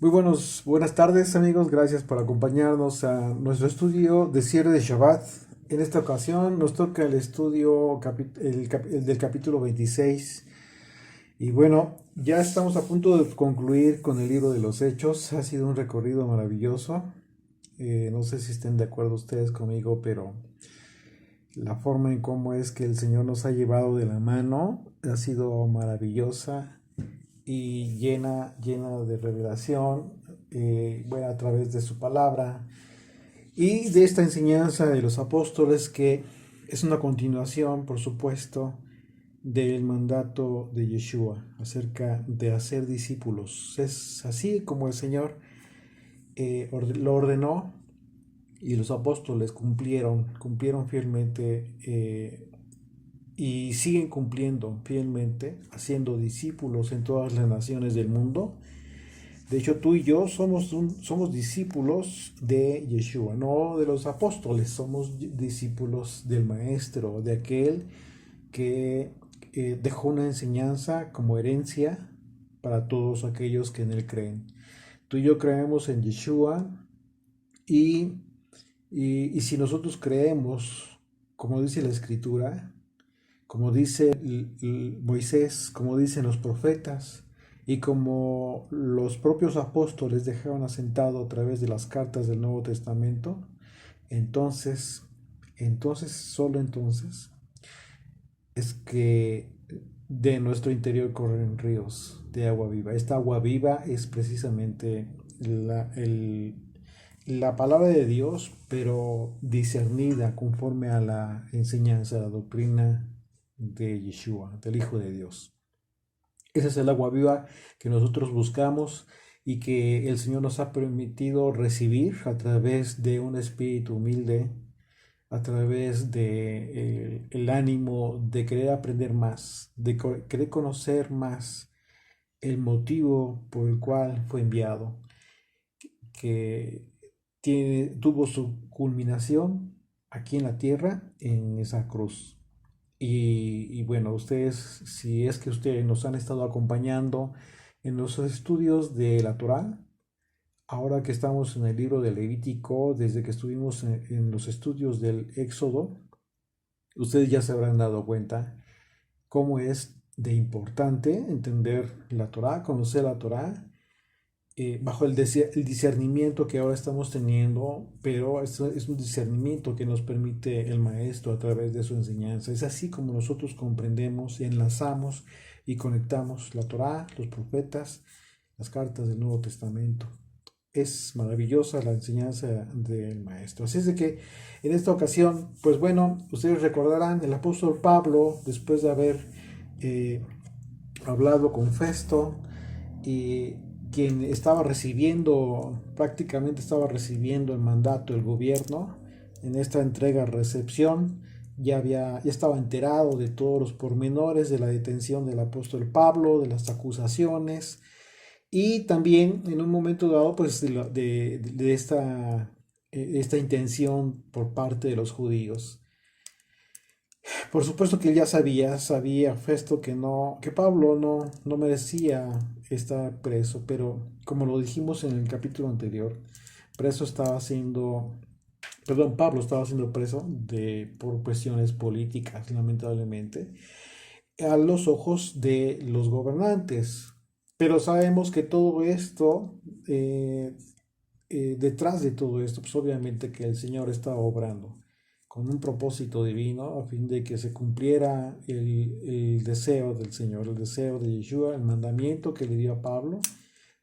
Buenas tardes amigos, gracias por acompañarnos a nuestro estudio de cierre de Shabbat. En esta ocasión nos toca el estudio el del capítulo 26 y bueno, ya estamos a punto de concluir con el libro de los Hechos. Ha sido un recorrido maravilloso. No sé si estén de acuerdo ustedes conmigo, pero la forma en cómo es que el Señor nos ha llevado de la mano ha sido maravillosa y llena de revelación, bueno, a través de su palabra y de esta enseñanza de los apóstoles que es una continuación, por supuesto, del mandato de Yeshua acerca de hacer discípulos. Es así como el Señor lo ordenó y los apóstoles cumplieron fielmente y siguen cumpliendo fielmente, haciendo discípulos en todas las naciones del mundo. De hecho, tú y yo somos discípulos de Yeshua, no de los apóstoles, somos discípulos del Maestro, de aquel que dejó una enseñanza como herencia para todos aquellos que en él creen. Tú y yo creemos en Yeshua y, y si nosotros creemos, como dice la Escritura, como dice Moisés, como dicen los profetas, y como los propios apóstoles dejaron asentado a través de las cartas del Nuevo Testamento, entonces, solo entonces, es que de nuestro interior corren ríos de agua viva. Esta agua viva es precisamente la palabra de Dios, pero discernida conforme a la enseñanza, la doctrina de Yeshua, del Hijo de Dios. Esa es el agua viva que nosotros buscamos y que el Señor nos ha permitido recibir a través de un espíritu humilde, a través de el ánimo de querer aprender más, de querer conocer más el motivo por el cual fue enviado, que tuvo su culminación aquí en la tierra, en esa cruz. Y bueno, ustedes, si es que ustedes nos han estado acompañando en los estudios de la Torá, ahora que estamos en el libro de Levítico, desde que estuvimos en los estudios del Éxodo, ustedes ya se habrán dado cuenta cómo es de importante entender la Torá, conocer la Torá, bajo el discernimiento que ahora estamos teniendo, pero esto es un discernimiento que nos permite el maestro a través de su enseñanza. Es así como nosotros comprendemos y enlazamos y conectamos la Torá, los profetas, las cartas del Nuevo Testamento. Es maravillosa la enseñanza del maestro. Así es de que en esta ocasión, pues bueno, ustedes recordarán el apóstol Pablo, después de haber eh, hablado con Festo, y quien estaba recibiendo, prácticamente estaba recibiendo el mandato del gobierno en esta entrega-recepción, ya estaba enterado de todos los pormenores de la detención del apóstol Pablo, de las acusaciones, y también en un momento dado, pues de esta intención por parte de los judíos. Por supuesto que él ya sabía Festo que no, que Pablo no merecía estar preso, pero como lo dijimos en el capítulo anterior, preso estaba siendo, perdón, Pablo estaba siendo preso por cuestiones políticas, lamentablemente, a los ojos de los gobernantes. Pero sabemos que todo esto, detrás de todo esto, pues obviamente que el Señor estaba obrando con un propósito divino a fin de que se cumpliera el deseo del Señor, el deseo de Yeshua, el mandamiento que le dio a Pablo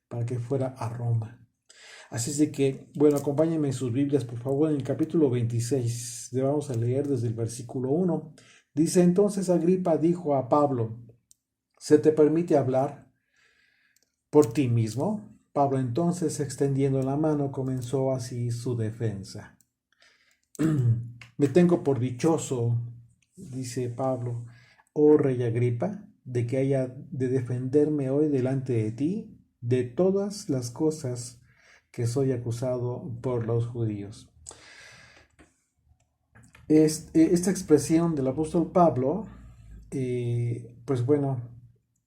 para que fuera a Roma. Así es de que, bueno, acompáñenme en sus Biblias, por favor, en el capítulo 26. Le vamos a leer desde el versículo 1. Dice, entonces Agripa dijo a Pablo, ¿se te permite hablar por ti mismo? Pablo entonces, extendiendo la mano, comenzó así su defensa. Me tengo por dichoso, dice Pablo, oh rey Agripa, de que haya de defenderme hoy delante de ti de todas las cosas que soy acusado por los judíos. Esta expresión del apóstol Pablo, pues bueno,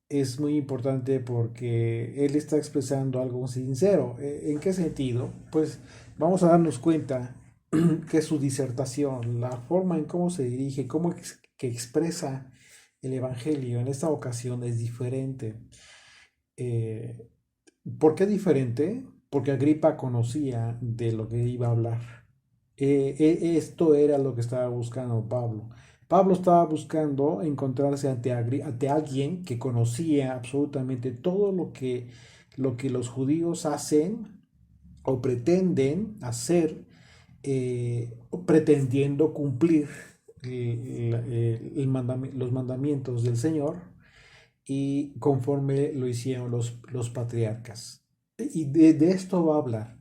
es muy importante porque él está expresando algo sincero. ¿En qué sentido? Pues vamos a darnos cuenta que su disertación, la forma en cómo se dirige, que expresa el Evangelio en esta ocasión es diferente. Eh, ¿Por qué diferente? Porque Agripa conocía de lo que iba a hablar. Esto era lo que estaba buscando Pablo. Pablo estaba buscando encontrarse ante alguien que conocía absolutamente todo lo que los judíos hacen o pretenden hacer, pretendiendo cumplir los mandamientos del Señor y conforme lo hicieron los patriarcas. Y de esto va a hablar.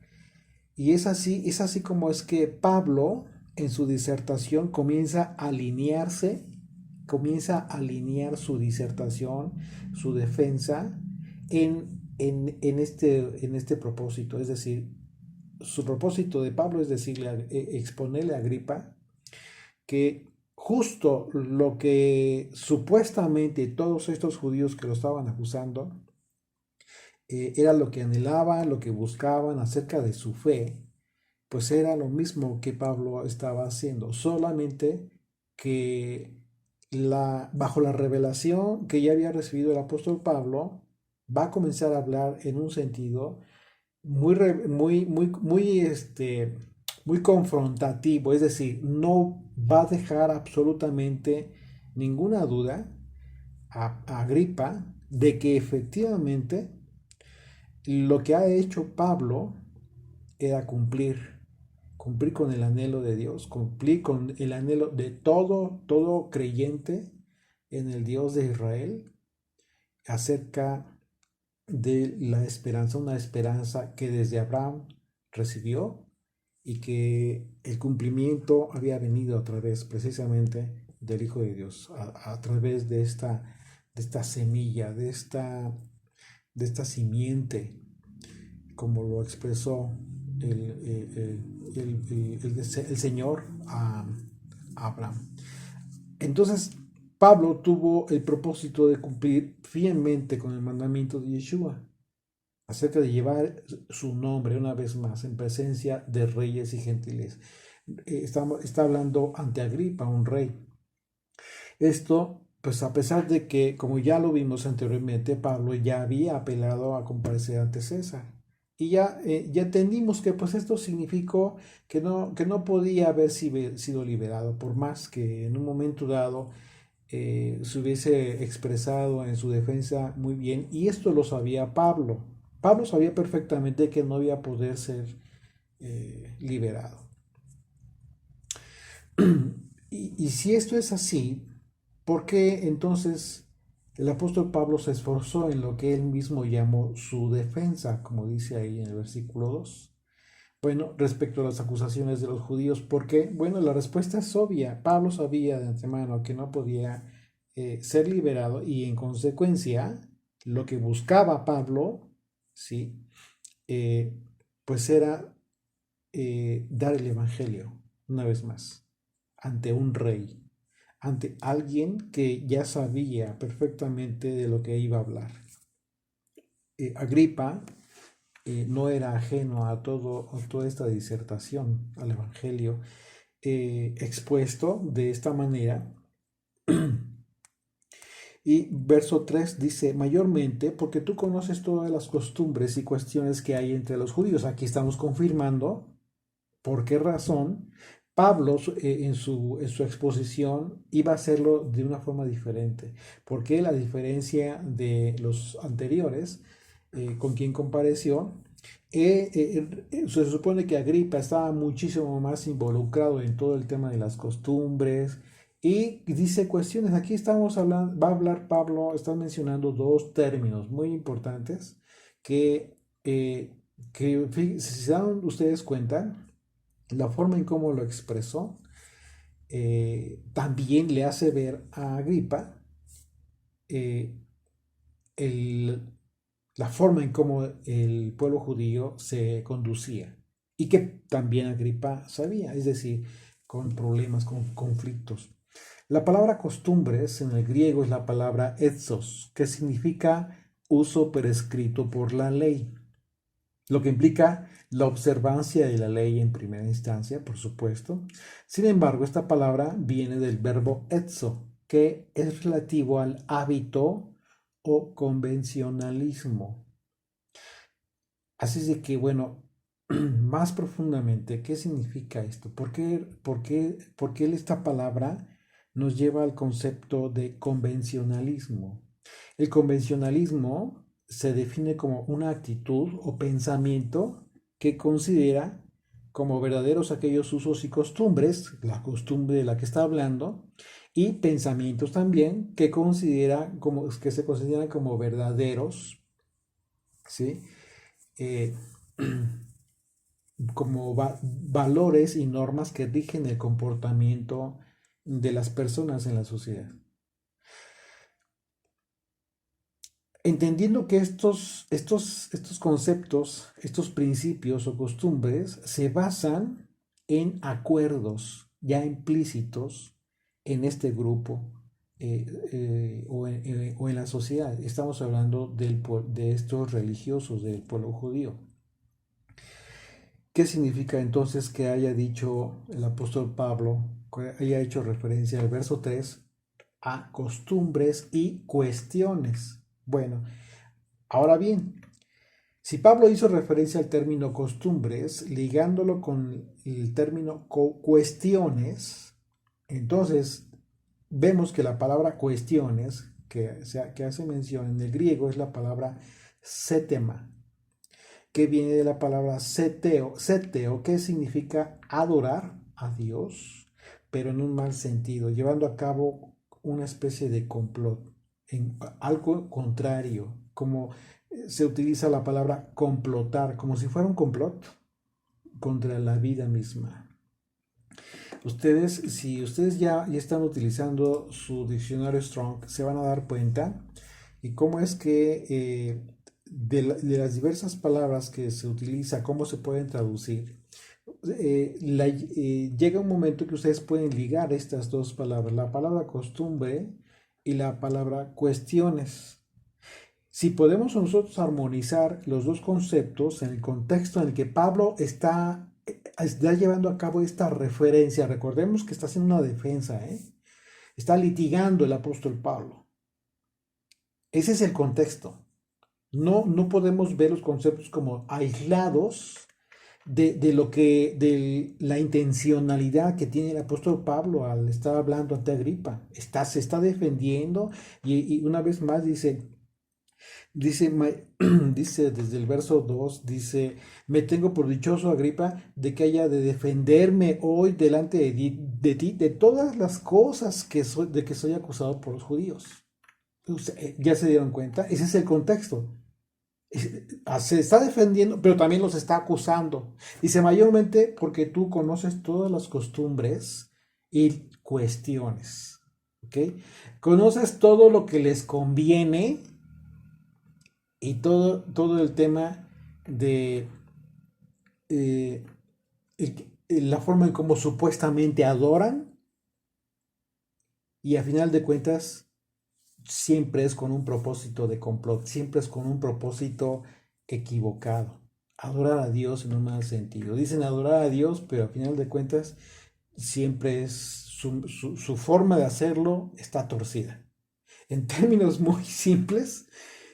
Y es así como es que Pablo en su disertación comienza a alinear su disertación, su defensa en este propósito. Es decir, su propósito de Pablo es decirle, exponerle a Agripa que justo lo que supuestamente todos estos judíos que lo estaban acusando, era lo que anhelaban, lo que buscaban acerca de su fe, pues era lo mismo que Pablo estaba haciendo, solamente que bajo la revelación que ya había recibido el apóstol Pablo, va a comenzar a hablar en un sentido muy confrontativo, es decir, no va a dejar absolutamente ninguna duda a Agripa de que efectivamente lo que ha hecho Pablo era cumplir con el anhelo de Dios, cumplir con el anhelo de todo creyente en el Dios de Israel acerca de la esperanza, una esperanza que desde Abraham recibió y que el cumplimiento había venido a través precisamente del Hijo de Dios, a través de esta semilla, de esta simiente, como lo expresó el Señor a Abraham. Entonces, Pablo tuvo el propósito de cumplir fielmente con el mandamiento de Yeshua acerca de llevar su nombre una vez más en presencia de reyes y gentiles. Está hablando ante Agripa, un rey. Esto, pues a pesar de que, como ya lo vimos anteriormente, Pablo ya había apelado a comparecer ante César. Y ya entendimos que pues esto significó que no podía haber sido liberado, por más que en un momento dado se hubiese expresado en su defensa muy bien, y esto lo sabía Pablo. Pablo sabía perfectamente que no iba a poder ser liberado. Y si esto es así, ¿por qué entonces el apóstol Pablo se esforzó en lo que él mismo llamó su defensa, como dice ahí en el versículo 2? Bueno, respecto a las acusaciones de los judíos, ¿por qué? Bueno, la respuesta es obvia. Pablo sabía de antemano que no podía ser liberado y en consecuencia lo que buscaba Pablo, ¿sí? Eh, pues era dar el evangelio una vez más ante un rey, ante alguien que ya sabía perfectamente de lo que iba a hablar. Agripa no era ajeno a toda esta disertación, al Evangelio, expuesto de esta manera. Y verso 3 dice, mayormente porque tú conoces todas las costumbres y cuestiones que hay entre los judíos. Aquí estamos confirmando por qué razón Pablo en su exposición iba a hacerlo de una forma diferente. Porque la diferencia de los anteriores con quien compareció, se supone que Agripa estaba muchísimo más involucrado en todo el tema de las costumbres y dice cuestiones. Aquí estamos hablando, va a hablar Pablo, está mencionando dos términos muy importantes que si se dan ustedes cuenta, la forma en cómo lo expresó también le hace ver a Agripa eh, el, la forma en cómo el pueblo judío se conducía y que también Agripa sabía, es decir, con problemas, con conflictos. La palabra costumbres en el griego es la palabra ethos, que significa uso prescrito por la ley, lo que implica la observancia de la ley en primera instancia, por supuesto. Sin embargo, esta palabra viene del verbo etzo, que es relativo al hábito o convencionalismo. Así es de que, bueno, más profundamente, ¿qué significa esto? ¿Por qué esta palabra nos lleva al concepto de convencionalismo? El convencionalismo se define como una actitud o pensamiento que considera como verdaderos aquellos usos y costumbres, la costumbre de la que está hablando, y pensamientos también que se consideran como verdaderos, ¿sí? Eh, como valores y normas que rigen el comportamiento de las personas en la sociedad. Entendiendo que estos conceptos, estos principios o costumbres se basan en acuerdos ya implícitos en este grupo o en la sociedad. Estamos hablando de estos religiosos del pueblo judío. ¿Qué significa entonces que haya dicho el apóstol Pablo, que haya hecho referencia al verso 3 a costumbres y cuestiones? Bueno, ahora bien, si Pablo hizo referencia al término costumbres, ligándolo con el término cuestiones, entonces vemos que la palabra cuestiones, que hace mención en el griego, es la palabra setema, que viene de la palabra seteo, que significa adorar a Dios, pero en un mal sentido, llevando a cabo una especie de complot, en algo contrario, como se utiliza la palabra complotar, como si fuera un complot contra la vida misma. Si ustedes ya están utilizando su diccionario Strong, se van a dar cuenta y cómo es que de las diversas palabras que se utiliza, cómo se pueden traducir. Llega un momento que ustedes pueden ligar estas dos palabras, la palabra costumbre y la palabra cuestiones. Si podemos nosotros armonizar los dos conceptos en el contexto en el que Pablo está llevando a cabo esta referencia, recordemos que está haciendo una defensa, está litigando el apóstol Pablo. Ese es el contexto. No podemos ver los conceptos como aislados de la intencionalidad que tiene el apóstol Pablo al estar hablando ante Agripa. Se está defendiendo y una vez más dice, dice desde el verso 2, dice, me tengo por dichoso, Agripa, de que haya de defenderme hoy delante de ti de todas las cosas de que soy acusado por los judíos. ¿Ya se dieron cuenta? Ese es el contexto. Se está defendiendo, pero también los está acusando. Dice, mayormente porque tú conoces todas las costumbres y cuestiones. ¿Ok? Conoces todo lo que les conviene y todo el tema de eh, la forma en cómo supuestamente adoran y a final de cuentas siempre es con un propósito de complot, siempre es con un propósito equivocado. Adorar a Dios en un mal sentido. Dicen adorar a Dios, pero a final de cuentas siempre es su forma de hacerlo está torcida. En términos muy simples,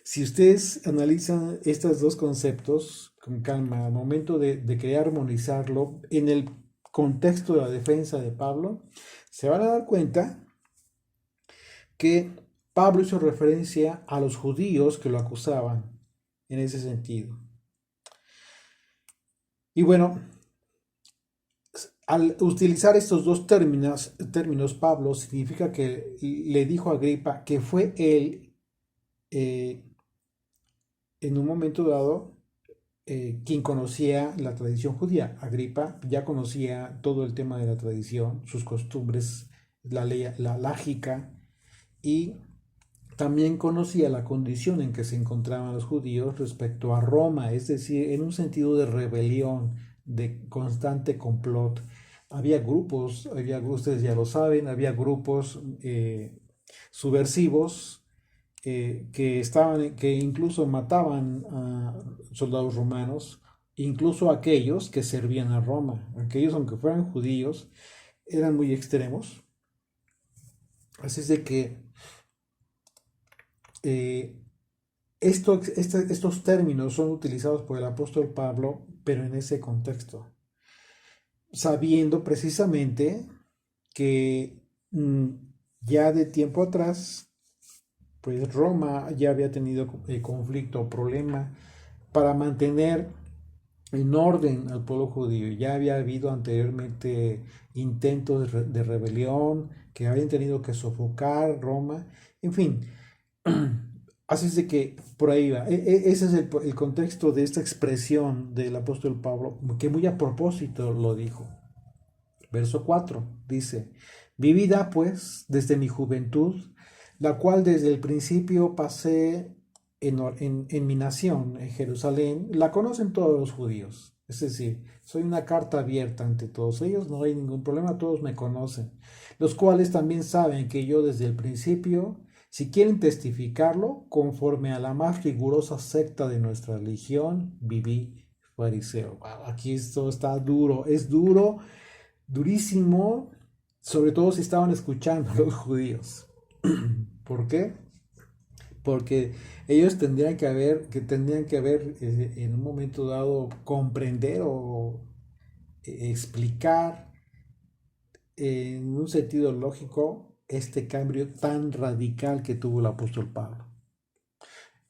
si ustedes analizan estos dos conceptos con calma, al momento de querer armonizarlo en el contexto de la defensa de Pablo, se van a dar cuenta que Pablo hizo referencia a los judíos que lo acusaban en ese sentido. Y bueno, al utilizar estos dos términos, Pablo significa que le dijo a Agripa que fue él en un momento dado quien conocía la tradición judía. Agripa ya conocía todo el tema de la tradición, sus costumbres, la ley, la lágica, y también conocía la condición en que se encontraban los judíos respecto a Roma, es decir, en un sentido de rebelión, de constante complot, ustedes ya lo saben, había grupos subversivos que incluso mataban a soldados romanos, incluso aquellos que servían a Roma. Aquellos, aunque fueran judíos, eran muy extremos. Así es de que eh, estos términos son utilizados por el apóstol Pablo, pero en ese contexto, sabiendo precisamente que ya de tiempo atrás, pues Roma ya había tenido conflicto o problema para mantener en orden al pueblo judío. Ya había habido anteriormente intentos de rebelión que habían tenido que sofocar Roma. En fin, así es de que por ahí va. Ese es el contexto de esta expresión del apóstol Pablo, que muy a propósito lo dijo. Verso 4 dice, mi pues desde mi juventud, la cual desde el principio pasé en mi nación, en Jerusalén, la conocen todos los judíos. Es decir, soy una carta abierta ante todos ellos, no hay ningún problema, todos me conocen. Los cuales también saben que yo desde el principio, si quieren testificarlo, conforme a la más rigurosa secta de nuestra religión, viví fariseo. Wow, aquí esto está duro, es duro, durísimo, sobre todo si estaban escuchando a los judíos. ¿Por qué? Porque ellos tendrían que haber en un momento dado comprender o explicar en un sentido lógico este cambio tan radical que tuvo el apóstol Pablo.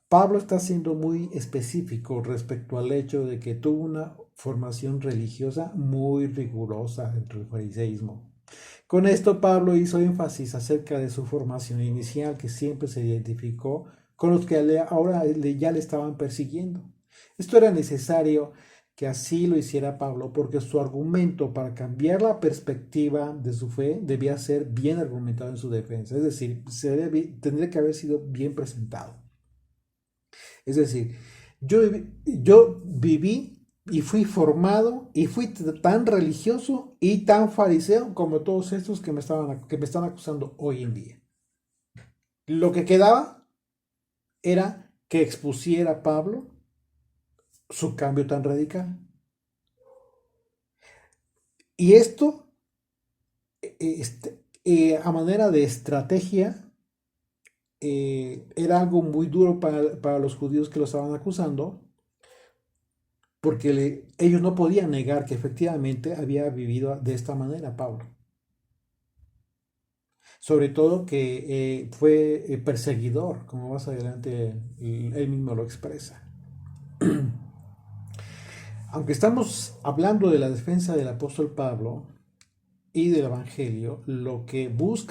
Pablo está siendo muy específico respecto al hecho de que tuvo una formación religiosa muy rigurosa entre el fariseísmo. Con esto Pablo hizo énfasis acerca de su formación inicial, que siempre se identificó con los que ahora ya le estaban persiguiendo. Esto era necesario que así lo hiciera Pablo, porque su argumento para cambiar la perspectiva de su fe debía ser bien argumentado en su defensa, es decir, tendría que haber sido bien presentado. Es decir, yo viví y fui formado y fui tan religioso y tan fariseo como todos estos que me están acusando hoy en día. Lo que quedaba era que expusiera Pablo su cambio tan radical. Y esto, a manera de estrategia, era algo muy duro para los judíos que lo estaban acusando, porque ellos no podían negar que efectivamente había vivido de esta manera Pablo. Sobre todo que fue perseguidor, como más adelante él mismo lo expresa. Aunque estamos hablando de la defensa del apóstol Pablo y del Evangelio, lo que lo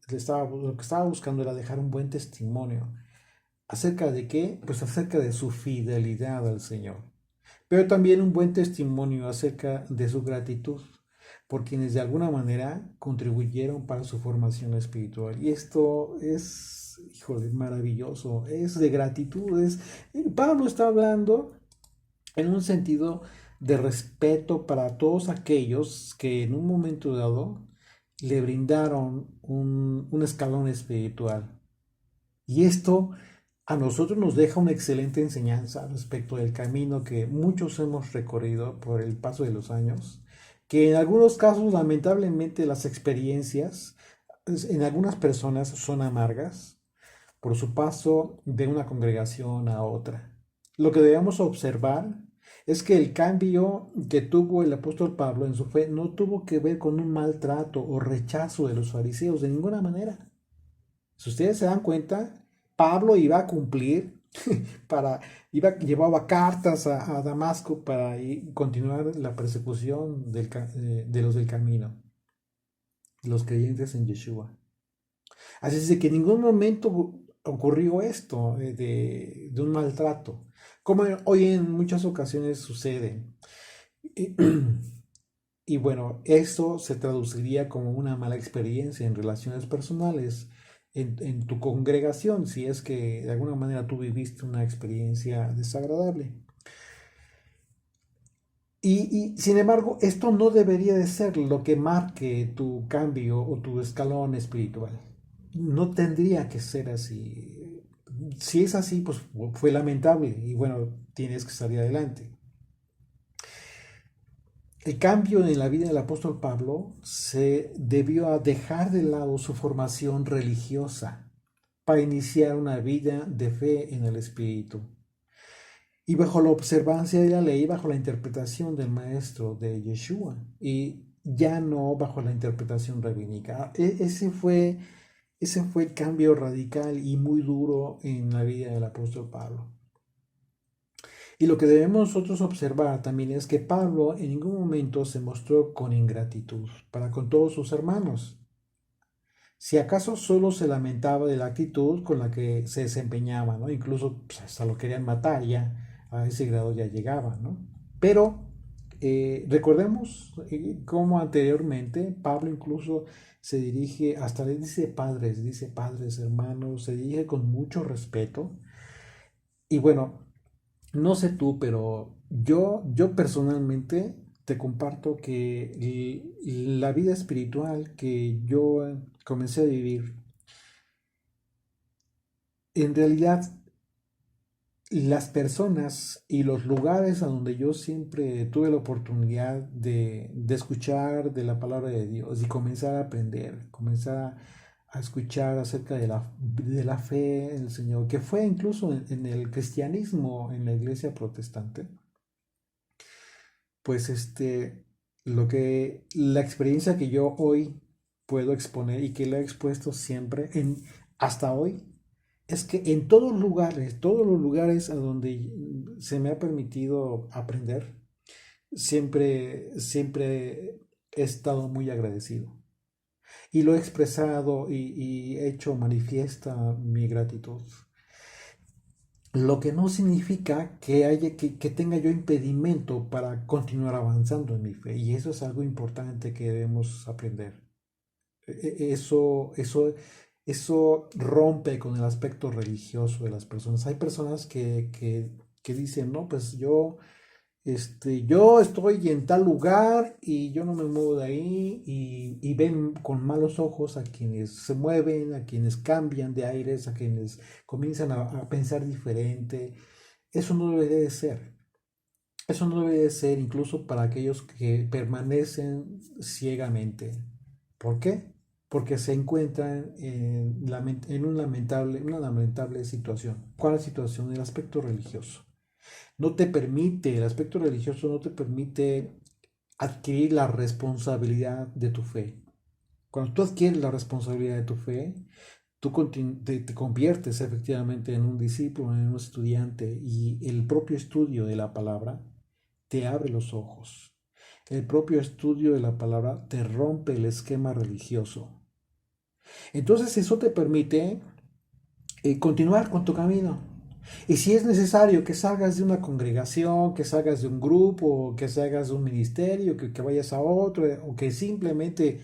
que estaba buscando era dejar un buen testimonio. ¿Acerca de qué? Pues acerca de su fidelidad al Señor, pero también un buen testimonio acerca de su gratitud por quienes de alguna manera contribuyeron para su formación espiritual. Y esto es, híjole, maravilloso, es de gratitud. Pablo está hablando en un sentido de respeto para todos aquellos que en un momento dado le brindaron un escalón espiritual. Y esto a nosotros nos deja una excelente enseñanza respecto del camino que muchos hemos recorrido por el paso de los años, que en algunos casos lamentablemente las experiencias en algunas personas son amargas por su paso de una congregación a otra. Lo que debemos observar es que el cambio que tuvo el apóstol Pablo en su fe no tuvo que ver con un maltrato o rechazo de los fariseos de ninguna manera. Si ustedes se dan cuenta, Pablo iba a cumplir llevaba cartas a Damasco para continuar la persecución de los del camino, los creyentes en Yeshua. Así es de que en ningún momento ocurrió esto de un maltrato, como hoy en muchas ocasiones sucede. Y, y bueno, esto se traduciría como una mala experiencia en relaciones personales en tu congregación, si es que de alguna manera tú viviste una experiencia desagradable. Sin embargo, esto no debería de ser lo que marque tu cambio o tu escalón espiritual. No tendría que ser así. Si es así, pues fue lamentable y bueno, tienes que salir adelante. El cambio en la vida del apóstol Pablo se debió a dejar de lado su formación religiosa para iniciar una vida de fe en el Espíritu. Y bajo la observancia de la ley, bajo la interpretación del maestro de Yeshua, y ya no bajo la interpretación rabínica. Ese fue el cambio radical y muy duro en la vida del apóstol Pablo. Y lo que debemos nosotros observar también es que Pablo en ningún momento se mostró con ingratitud para con todos sus hermanos. Si acaso solo se lamentaba de la actitud con la que se desempeñaba, ¿no? Incluso pues, hasta lo querían matar ya, a ese grado ya llegaba, ¿no? Pero recordemos cómo anteriormente Pablo incluso se dirige, hasta le dice padres, hermanos, se dirige con mucho respeto. Y bueno, no sé tú, pero yo personalmente te comparto que la vida espiritual que yo comencé a vivir, en realidad las personas y los lugares a donde yo siempre tuve la oportunidad de escuchar de la palabra de Dios y comenzar a aprender, comenzar a escuchar acerca de la fe en el Señor, que fue incluso en el cristianismo, en la iglesia protestante, pues la experiencia que yo hoy puedo exponer y que la he expuesto siempre hasta hoy, es que en todos los lugares a donde se me ha permitido aprender, siempre he estado muy agradecido. Y lo he expresado y he hecho manifiesta mi gratitud. Lo que no significa que tenga yo impedimento para continuar avanzando en mi fe. Y eso es algo importante que debemos aprender. Eso rompe con el aspecto religioso de las personas. Hay personas que dicen, no, pues yo estoy en tal lugar y yo no me muevo de ahí y ven con malos ojos a quienes se mueven, a quienes cambian de aires, a quienes comienzan a pensar diferente. Eso no debe de ser. Eso no debe de ser incluso para aquellos que permanecen ciegamente. ¿Por qué? Porque se encuentran en una lamentable situación. ¿Cuál es la situación? El aspecto religioso. El aspecto religioso no te permite adquirir la responsabilidad de tu fe. Cuando tú adquieres la responsabilidad de tu fe, tú te conviertes efectivamente en un discípulo, en un estudiante, y el propio estudio de la palabra te abre los ojos. El propio estudio de la palabra te rompe el esquema religioso. Entonces eso te permite continuar con tu camino. Y si es necesario que salgas de una congregación, que salgas de un grupo, que salgas de un ministerio, que vayas a otro, o que simplemente,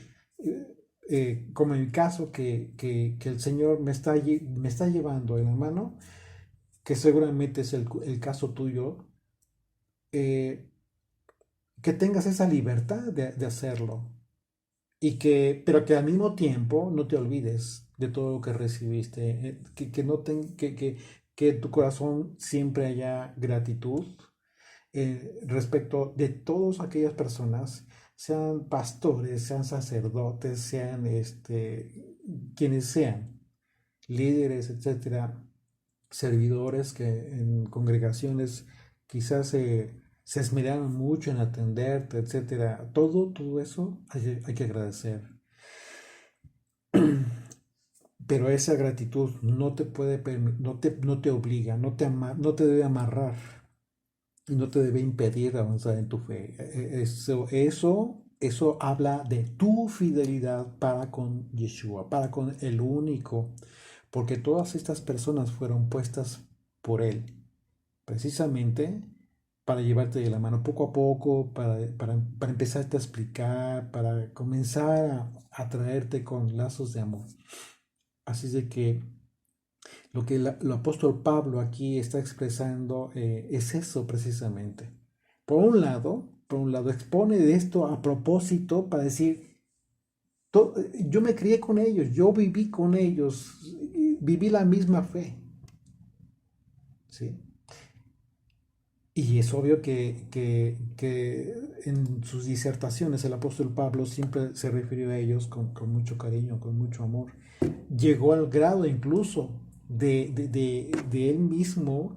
como en mi caso, que el Señor me está llevando en la mano, que seguramente es el caso tuyo, eh, que tengas esa libertad de hacerlo. Pero que al mismo tiempo no te olvides de todo lo que recibiste, que no que en tu corazón siempre haya gratitud respecto de todas aquellas personas, sean pastores, sean sacerdotes, sean quienes sean, líderes, etcétera, servidores que en congregaciones quizás se esmeraron mucho en atenderte, etcétera. Todo eso hay que agradecer. Pero esa gratitud no te puede no te obliga, no te debe amarrar y no te debe impedir avanzar en tu fe. Eso habla de tu fidelidad para con Yeshua, para con el único, porque todas estas personas fueron puestas por Él, precisamente para llevarte de la mano poco a poco, para empezarte a explicar, para comenzar a traerte con lazos de amor. Así es de que lo que el apóstol Pablo aquí está expresando es eso precisamente. Por un lado, por un lado, expone de esto a propósito para decir, yo me crié con ellos, yo viví con ellos, viví la misma fe, ¿sí? Y es obvio que en sus disertaciones el apóstol Pablo siempre se refirió a ellos con mucho cariño, con mucho amor. Llegó al grado incluso de él mismo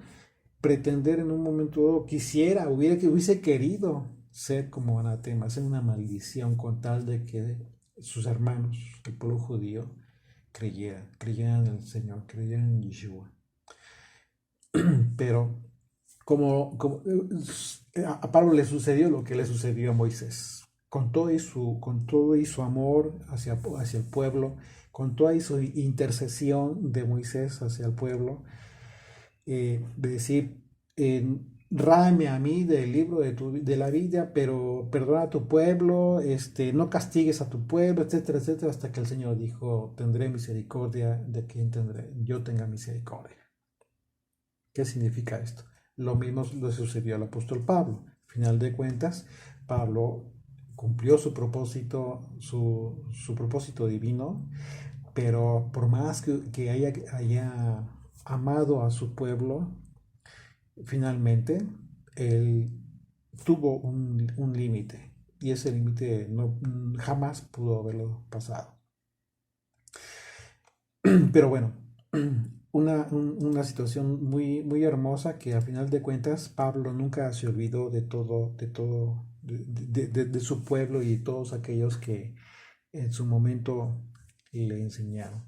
pretender en un momento dado, hubiese querido ser como anatema, ser una maldición con tal de que sus hermanos, el pueblo judío, creyeran en el Señor, creyeran en Yeshua. Pero a Pablo le sucedió lo que le sucedió a Moisés, con todo y su amor hacia el pueblo, con toda y su intercesión de Moisés hacia el pueblo, de decir, ráeme a mí del libro de la vida, pero perdona a tu pueblo, no castigues a tu pueblo, etcétera, etcétera, hasta que el Señor dijo, tendré misericordia de quien yo tenga misericordia. ¿Qué significa esto? Lo mismo le sucedió al apóstol Pablo. Al final de cuentas, Pablo cumplió su propósito divino, pero por más que haya amado a su pueblo, finalmente él tuvo un límite y ese límite jamás pudo haberlo pasado. Pero bueno, una situación muy, muy hermosa que a final de cuentas Pablo nunca se olvidó de su pueblo y de todos aquellos que en su momento le enseñaron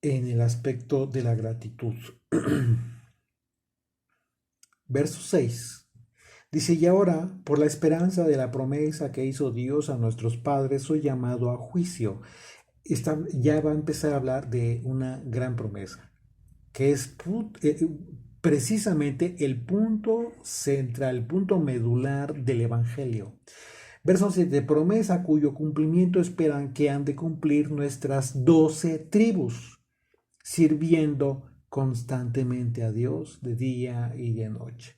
en el aspecto de la gratitud. Verso 6. Dice, y ahora, por la esperanza de la promesa que hizo Dios a nuestros padres, soy llamado a juicio. Ya va a empezar a hablar de una gran promesa, que es precisamente el punto central, el punto medular del Evangelio. Verso 7, promesa cuyo cumplimiento esperan que han de cumplir nuestras 12 tribus, sirviendo constantemente a Dios de día y de noche.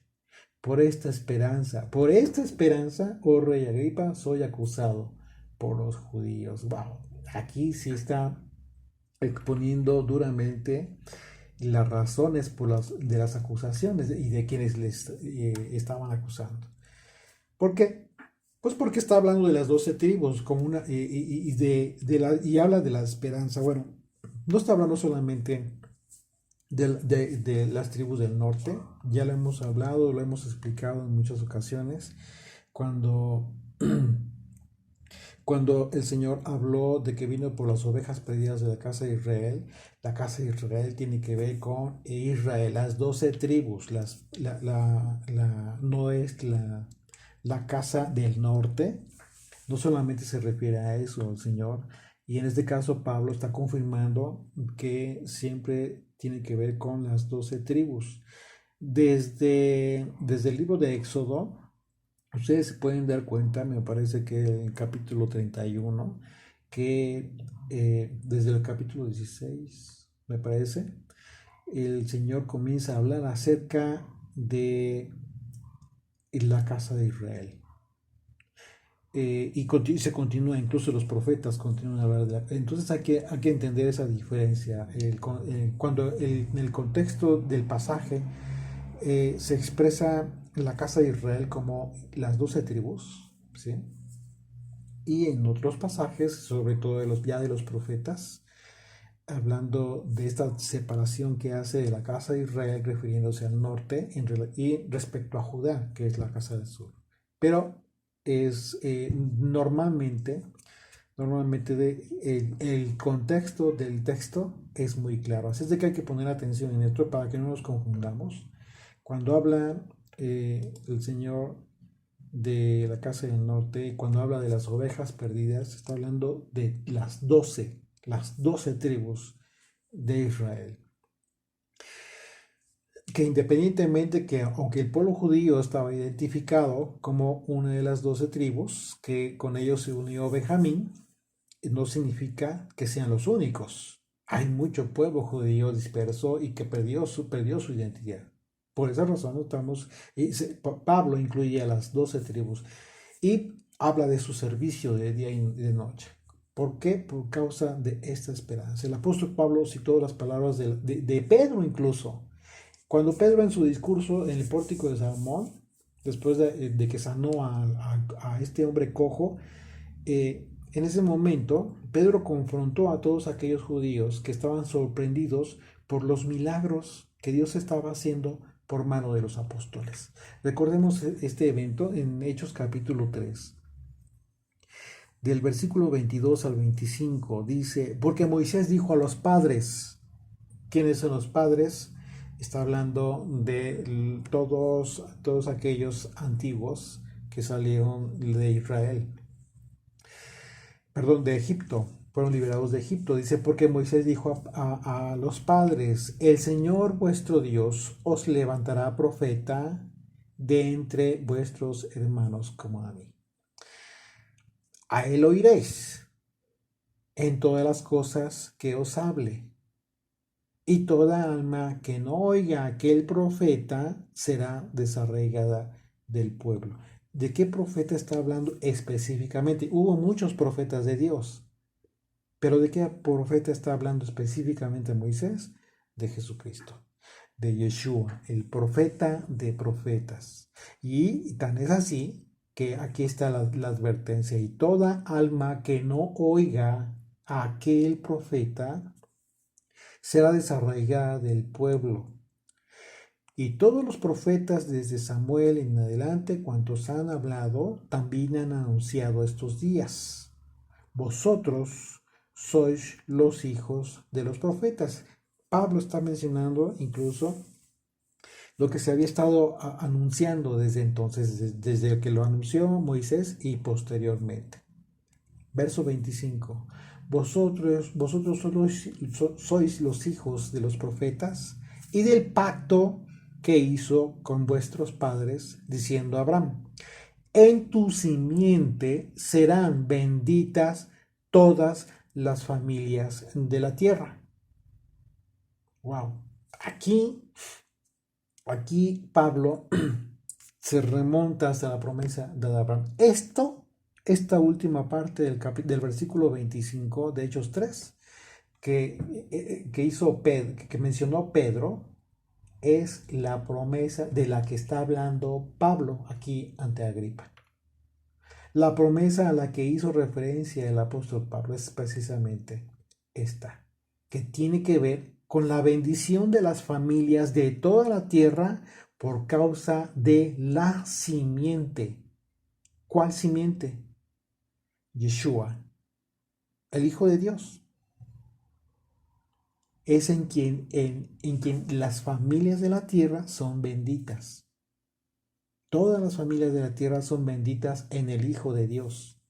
Por esta esperanza, oh rey Agripa, soy acusado por los judíos. Wow, aquí sí está exponiendo duramente las razones de las acusaciones y de quienes les estaban acusando. ¿Por qué? Pues porque está hablando de las 12 tribus como y habla de la esperanza. Bueno, no está hablando solamente de las tribus del norte, ya lo hemos hablado, lo hemos explicado en muchas ocasiones, cuando, cuando el Señor habló de que vino por las ovejas perdidas de la casa de Israel tiene que ver con Israel, las 12 tribus, no es la casa del norte, no solamente se refiere a eso el Señor, y en este caso Pablo está confirmando que siempre tiene que ver con las 12 tribus. Desde el libro de Éxodo, ustedes se pueden dar cuenta, me parece que en el capítulo 31, que desde el capítulo 16, me parece, el Señor comienza a hablar acerca de la casa de Israel. Se continúa, incluso los profetas continúan a hablar entonces hay que entender esa diferencia. Cuando en el contexto del pasaje se expresa la casa de Israel como las 12 tribus, ¿sí? Y en otros pasajes, sobre todo de los profetas, hablando de esta separación que hace de la casa de Israel, refiriéndose al norte, y respecto a Judá, que es la casa del sur. Pero es normalmente el contexto del texto es muy claro. Así es de que hay que poner atención en esto para que no nos confundamos. Cuando habla el Señor de la casa del norte, cuando habla de las ovejas perdidas, está hablando de las 12 tribus de Israel. Que independientemente que, aunque el pueblo judío estaba identificado como una de las 12 tribus, que con ellos se unió Benjamín, no significa que sean los únicos. Hay mucho pueblo judío disperso y que perdió su identidad. Por esa razón Pablo incluye a las 12 tribus y habla de su servicio de día y de noche. ¿Por qué? Por causa de esta esperanza. El apóstol Pablo citó las palabras de Pedro incluso. Cuando Pedro en su discurso en el pórtico de Salomón, después de que sanó a este hombre cojo, en ese momento Pedro confrontó a todos aquellos judíos que estaban sorprendidos por los milagros que Dios estaba haciendo por mano de los apóstoles. Recordemos este evento en Hechos capítulo 3. Del versículo 22 al 25 dice, porque Moisés dijo a los padres, ¿quiénes son los padres? Está hablando de todos aquellos antiguos que salieron de Israel, perdón, de Egipto, fueron liberados de Egipto. Dice, porque Moisés dijo a los padres, el Señor vuestro Dios os levantará profeta de entre vuestros hermanos como a mí. A él oiréis en todas las cosas que os hable. Y toda alma que no oiga a aquel profeta será desarraigada del pueblo. ¿De qué profeta está hablando específicamente? Hubo muchos profetas de Dios, pero ¿de qué profeta está hablando específicamente Moisés? De Jesucristo, de Yeshua, el profeta de profetas. Y tan es así que aquí está la advertencia. Y toda alma que no oiga a aquel profeta será desarraigada del pueblo. Y todos los profetas desde Samuel en adelante, cuantos han hablado, también han anunciado estos días. Vosotros sois los hijos de los profetas. Pablo está mencionando incluso lo que se había estado anunciando desde entonces, desde que lo anunció Moisés y posteriormente. Verso 25. Vosotros sois los hijos de los profetas y del pacto que hizo con vuestros padres, diciendo a Abraham, en tu simiente serán benditas todas las familias de la tierra. Wow. Aquí Pablo se remonta hasta la promesa de Abraham. Esta última parte del versículo 25 de Hechos 3 que mencionó Pedro es la promesa de la que está hablando Pablo aquí ante Agripa. La promesa a la que hizo referencia el apóstol Pablo es precisamente esta, que tiene que ver con la bendición de las familias de toda la tierra por causa de la simiente. ¿Cuál simiente? Yeshua, el Hijo de Dios. Es en quien las familias de la tierra son benditas. Todas las familias de la tierra son benditas en el Hijo de Dios.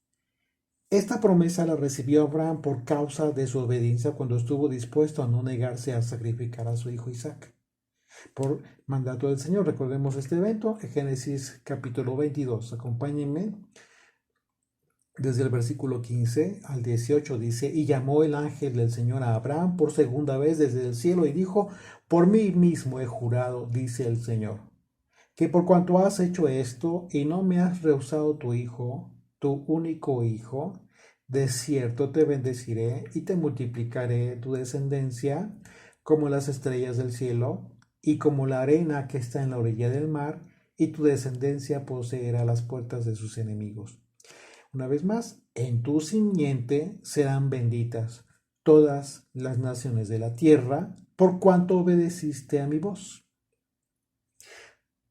Esta promesa la recibió Abraham por causa de su obediencia cuando estuvo dispuesto a no negarse a sacrificar a su hijo Isaac. Por mandato del Señor, recordemos este evento en Génesis capítulo 22. Acompáñenme desde el versículo 15 al 18. Dice, y llamó el ángel del Señor a Abraham por segunda vez desde el cielo y dijo, por mí mismo he jurado, dice el Señor, que por cuanto has hecho esto y no me has rehusado tu hijo, tu único hijo, de cierto te bendeciré y te multiplicaré tu descendencia como las estrellas del cielo y como la arena que está en la orilla del mar, y tu descendencia poseerá las puertas de sus enemigos. Una vez más, en tu simiente serán benditas todas las naciones de la tierra, por cuanto obedeciste a mi voz.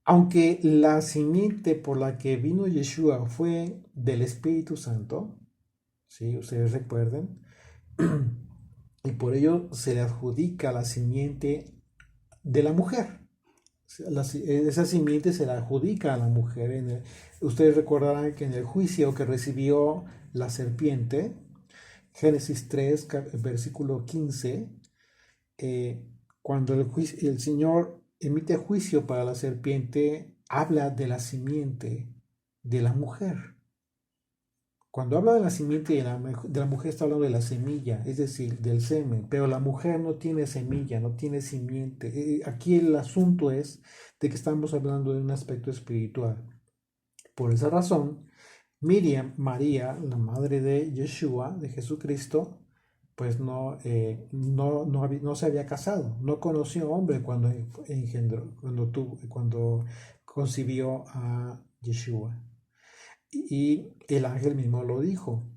Aunque la simiente por la que vino Yeshua fue del Espíritu Santo, ¿sí? Ustedes recuerden, y por ello se le adjudica la simiente de la mujer. Esa simiente se la adjudica a la mujer. Ustedes recordarán que en el juicio que recibió la serpiente, Génesis 3, versículo 15, cuando el Señor emite juicio para la serpiente, habla de la simiente de la mujer. Cuando habla de la simiente de la mujer está hablando de la semilla, es decir, del semen, pero la mujer no tiene semilla, no tiene simiente. Aquí el asunto es de que estamos hablando de un aspecto espiritual. Por esa razón, Miriam, María, la madre de Yeshua, de Jesucristo, pues no se había casado, no conoció hombre cuando engendró, cuando concibió a Yeshua. Y el ángel mismo lo dijo,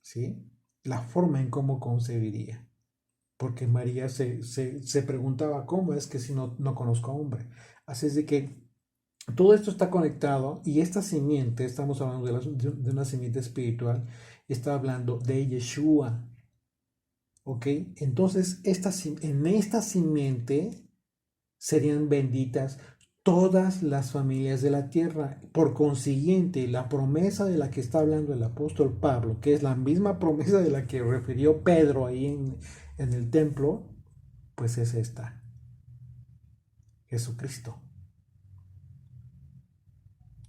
¿sí? La forma en cómo concebiría. Porque María se preguntaba, ¿cómo es que si no conozco a hombre? Así es de que todo esto está conectado y esta simiente, estamos hablando de una simiente espiritual, está hablando de Yeshua, ¿ok? Entonces, en esta simiente serían benditas todas las familias de la tierra. Por consiguiente, la promesa de la que está hablando el apóstol Pablo, que es la misma promesa de la que refirió Pedro ahí en el templo, pues es esta, Jesucristo.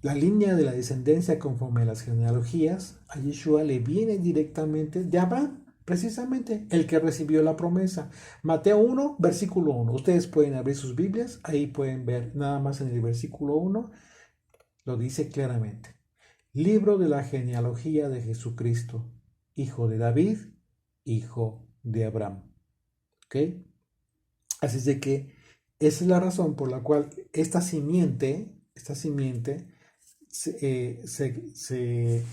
La línea de la descendencia conforme a las genealogías, a Yeshua le viene directamente de Abraham, precisamente el que recibió la promesa. Mateo 1, versículo 1. Ustedes pueden abrir sus Biblias, ahí pueden ver nada más en el versículo 1, lo dice claramente. Libro de la genealogía de Jesucristo, hijo de David, hijo de Abraham. ¿Ok? Así es de que esa es la razón por la cual esta simiente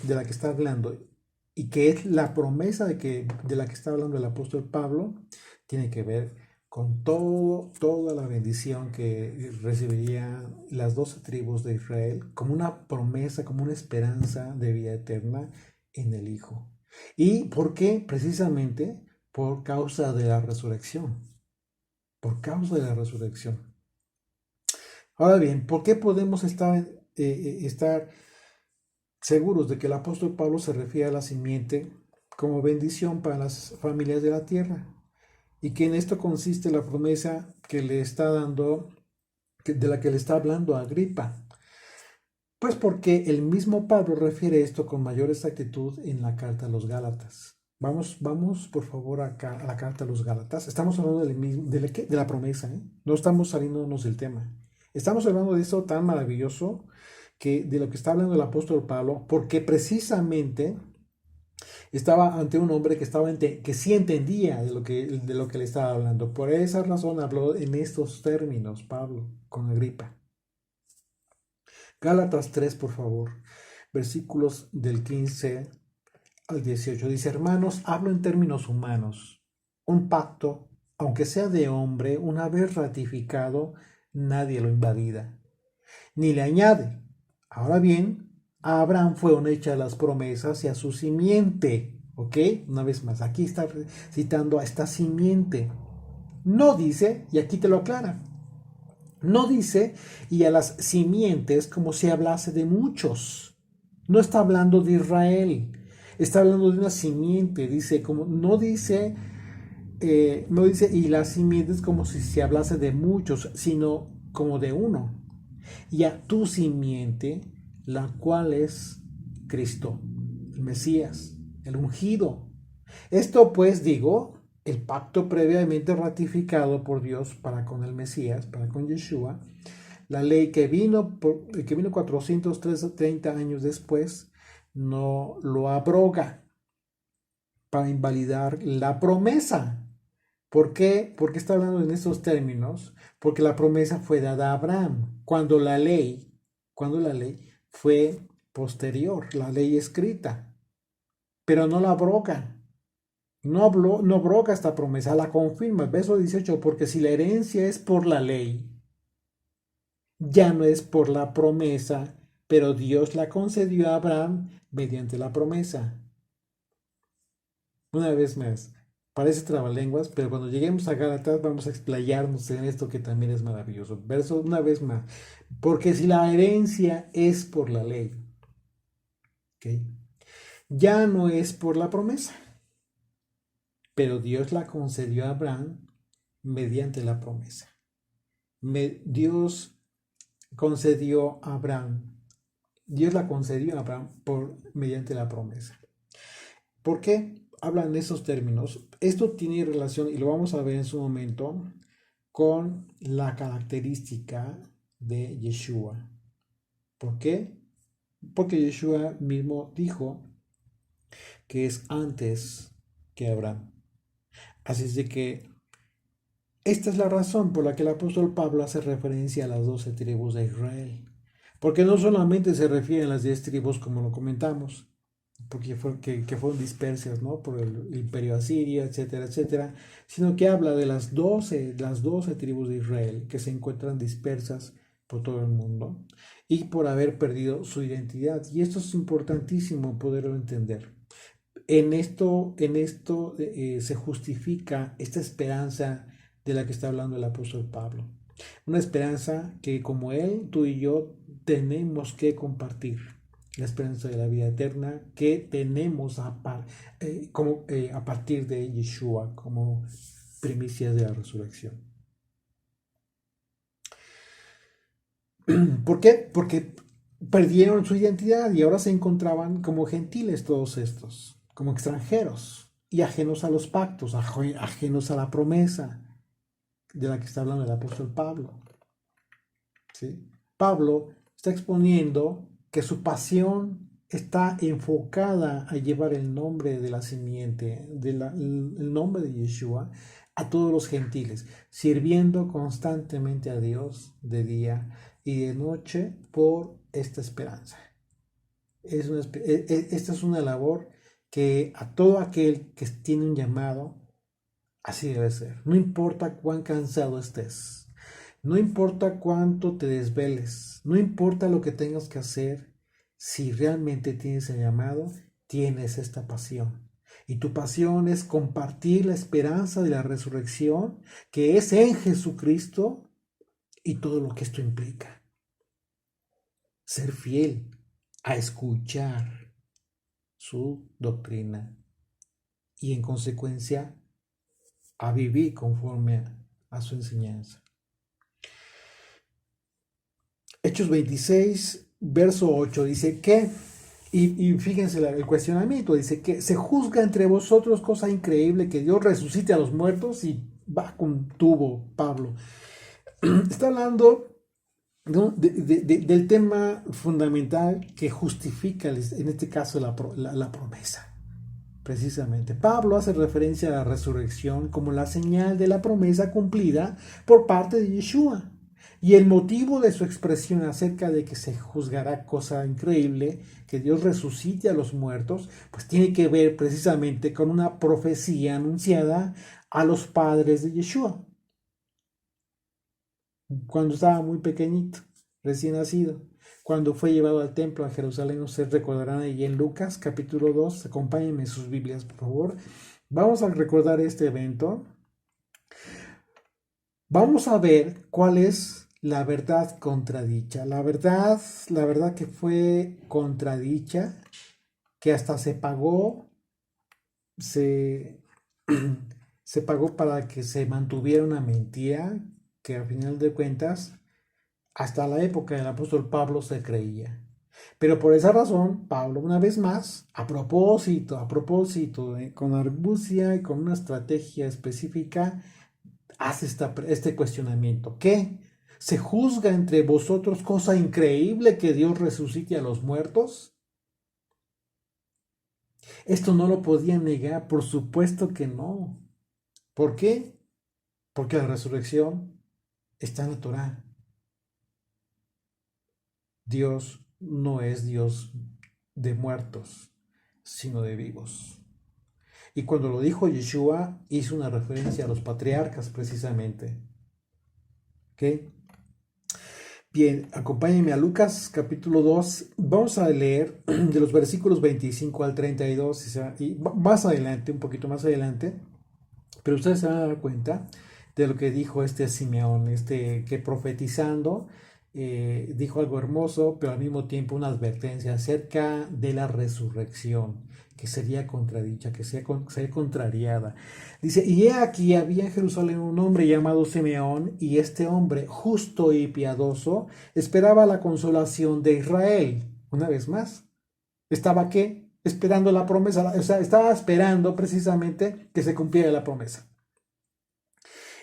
de la que está hablando y que es la promesa de la que está hablando el apóstol Pablo, tiene que ver con toda la bendición que recibirían las 12 tribus de Israel como una promesa, como una esperanza de vida eterna en el Hijo. ¿Y por qué? Precisamente por causa de la resurrección. Por causa de la resurrección. Ahora bien, ¿por qué podemos estar seguros de que el apóstol Pablo se refiere a la simiente como bendición para las familias de la tierra? Y que en esto consiste la promesa que le está dando, de la que le está hablando a Agripa. Pues porque el mismo Pablo refiere esto con mayor exactitud en la carta a los Gálatas. Vamos por favor acá a la carta a los Gálatas. Estamos hablando de la promesa, ¿eh? No estamos saliéndonos del tema. Estamos hablando de eso tan maravilloso de lo que está hablando el apóstol Pablo, porque precisamente estaba ante un hombre que sí entendía de lo que le estaba hablando. Por esa razón habló en estos términos Pablo con Agripa. Gálatas 3, por favor, versículos del 15 al 18. Dice, hermanos, hablo en términos humanos. Un pacto, aunque sea de hombre, una vez ratificado, nadie lo invalida, ni le añade. Ahora bien, a Abraham fueron hechas las promesas y a su simiente. ¿Ok? Una vez más, aquí está citando a esta simiente. No dice, y aquí te lo aclara, no dice y a las simientes como si hablase de muchos. No está hablando de Israel. Está hablando de una simiente. Dice, como, no dice y las simientes como si se hablase de muchos, sino como de uno. Y a tu simiente, la cual es Cristo, el Mesías, el ungido. Esto pues digo, el pacto previamente ratificado por Dios para con el Mesías, para con Yeshua, la ley que vino 430 años después, no lo abroga para invalidar la promesa. ¿Por qué? Porque está hablando en estos términos, porque la promesa fue dada a Abraham, cuando la ley fue posterior, la ley escrita, pero no la abroga. No abroga esta promesa, la confirma. Verso 18, porque si la herencia es por la ley, ya no es por la promesa, pero Dios la concedió a Abraham mediante la promesa. Una vez más, parece trabalenguas, pero cuando lleguemos a Gálatas vamos a explayarnos en esto que también es maravilloso. Verso una vez más, porque si la herencia es por la ley, ¿ok? Ya no es por la promesa, pero Dios la concedió a Abraham mediante la promesa. Dios concedió a Abraham Dios la concedió a Abraham mediante la promesa. ¿Por qué hablan de esos términos? Esto tiene relación, y lo vamos a ver en su momento, con la característica de Yeshua. ¿Por qué? Porque Yeshua mismo dijo que es antes que Abraham. Así es de que esta es la razón por la que el apóstol Pablo hace referencia a las 12 tribus de Israel. Porque no solamente se refiere a las 10 tribus como lo comentamos, porque que fueron dispersas, ¿no?, por el imperio asirio, etcétera, etcétera, sino que habla de las 12 tribus de Israel que se encuentran dispersas por todo el mundo y por haber perdido su identidad. Y esto es importantísimo poderlo entender. En esto se justifica esta esperanza de la que está hablando el apóstol Pablo. Una esperanza que, como él, tú y yo tenemos que compartir. La esperanza de la vida eterna que tenemos a partir de Yeshua como primicias de la resurrección. ¿Por qué? Porque perdieron su identidad y ahora se encontraban como gentiles todos estos, como extranjeros y ajenos a los pactos, ajenos a la promesa de la que está hablando el apóstol Pablo. ¿Sí? Pablo está exponiendo que su pasión está enfocada a llevar el nombre de la simiente, el nombre de Yeshua, a todos los gentiles, sirviendo constantemente a Dios de día y de noche por esta esperanza. Esta es una labor que a todo aquel que tiene un llamado, así debe ser. No importa cuán cansado estés, no importa cuánto te desveles, no importa lo que tengas que hacer, si realmente tienes el llamado, tienes esta pasión. Y tu pasión es compartir la esperanza de la resurrección, que es en Jesucristo, y todo lo que esto implica. Ser fiel a escuchar su doctrina y en consecuencia a vivir conforme a su enseñanza. Hechos 26, verso 8 dice que, y fíjense el cuestionamiento, dice que se juzga entre vosotros cosa increíble que Dios resucite a los muertos, y va con tubo Pablo. Está hablando, ¿no?, del tema fundamental que justifica en este caso la promesa. Precisamente, Pablo hace referencia a la resurrección como la señal de la promesa cumplida por parte de Yeshua. Y el motivo de su expresión acerca de que se juzgará cosa increíble, que Dios resucite a los muertos, pues tiene que ver precisamente con una profecía anunciada a los padres de Yeshua. Cuando estaba muy pequeñito, recién nacido, cuando fue llevado al templo a Jerusalén, ustedes recordarán ahí en Lucas capítulo 2, acompáñenme sus Biblias por favor. Vamos a recordar este evento. Vamos a ver cuál es la verdad contradicha. La verdad que fue contradicha, que hasta se pagó para que se mantuviera una mentira, que al final de cuentas hasta la época del apóstol Pablo se creía. Pero por esa razón, Pablo, una vez más, a propósito, con argucia y con una estrategia específica, hace este cuestionamiento. ¿Qué? ¿Se juzga entre vosotros cosa increíble que Dios resucite a los muertos? Esto no lo podía negar, por supuesto que no. ¿Por qué? Porque la resurrección está en la Torá. Dios no es Dios de muertos, sino de vivos. Y cuando lo dijo Yeshua, hizo una referencia a los patriarcas precisamente. ¿Ok? Bien, acompáñenme a Lucas capítulo 2. Vamos a leer de los versículos 25 al 32 y más adelante, un poquito más adelante, pero ustedes se van a dar cuenta de lo que dijo Simeón, que profetizando dijo algo hermoso, pero al mismo tiempo una advertencia acerca de la resurrección, que sería contradicha, que sería contrariada. Dice, y he aquí había en Jerusalén un hombre llamado Simeón, y este hombre, justo y piadoso, esperaba la consolación de Israel, una vez más. ¿Estaba qué? Esperando la promesa, o sea, estaba esperando precisamente que se cumpliera la promesa.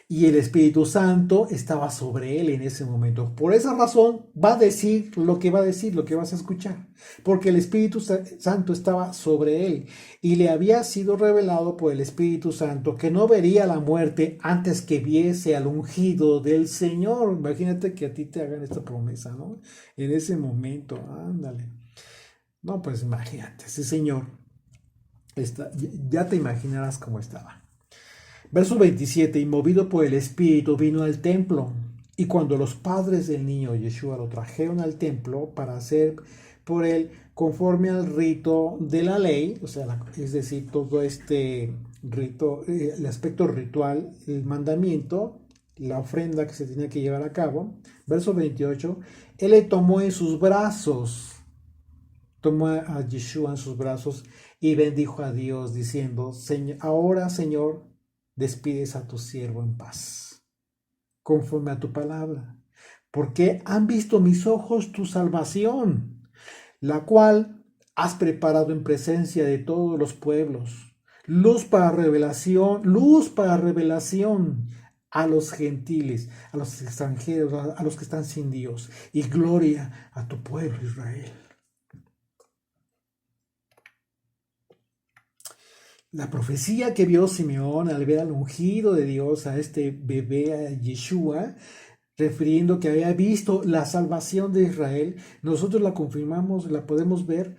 Y el Espíritu Santo estaba sobre él en ese momento. Por esa razón va a decir lo que va a decir, lo que vas a escuchar. Porque el Espíritu Santo estaba sobre él y le había sido revelado por el Espíritu Santo que no vería la muerte antes que viese al ungido del Señor. Imagínate que a ti te hagan esta promesa, ¿no? En ese momento, ándale. No, pues imagínate, ese Señor, ya te imaginarás cómo estaba. Verso 27, y movido por el Espíritu vino al templo. Y cuando los padres del niño Yeshua lo trajeron al templo para hacer por él conforme al rito de la ley, o sea, es decir, todo este rito, el aspecto ritual, el mandamiento, la ofrenda que se tenía que llevar a cabo. Verso 28, él le tomó en sus brazos, tomó a Yeshua en sus brazos y bendijo a Dios diciendo, ahora Señor, despides a tu siervo en paz, conforme a tu palabra, porque han visto mis ojos tu salvación, la cual has preparado en presencia de todos los pueblos, luz para revelación a los gentiles, a los extranjeros, a los que están sin Dios, y gloria a tu pueblo Israel. La profecía que vio Simeón al ver al ungido de Dios, a este bebé, a Yeshua, refiriendo que había visto la salvación de Israel, nosotros la confirmamos, la podemos ver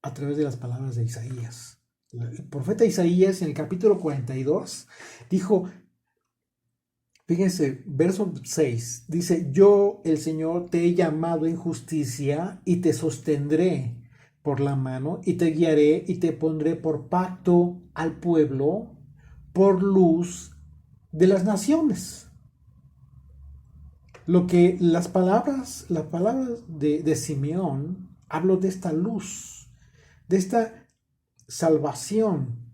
a través de las palabras de Isaías. El profeta Isaías en el capítulo 42 dijo, fíjense, verso 6, dice, yo el Señor te he llamado en justicia y te sostendré por la mano y te guiaré y te pondré por pacto al pueblo, por luz de las naciones. Lo que las palabras de Simeón habló de esta luz, de esta salvación,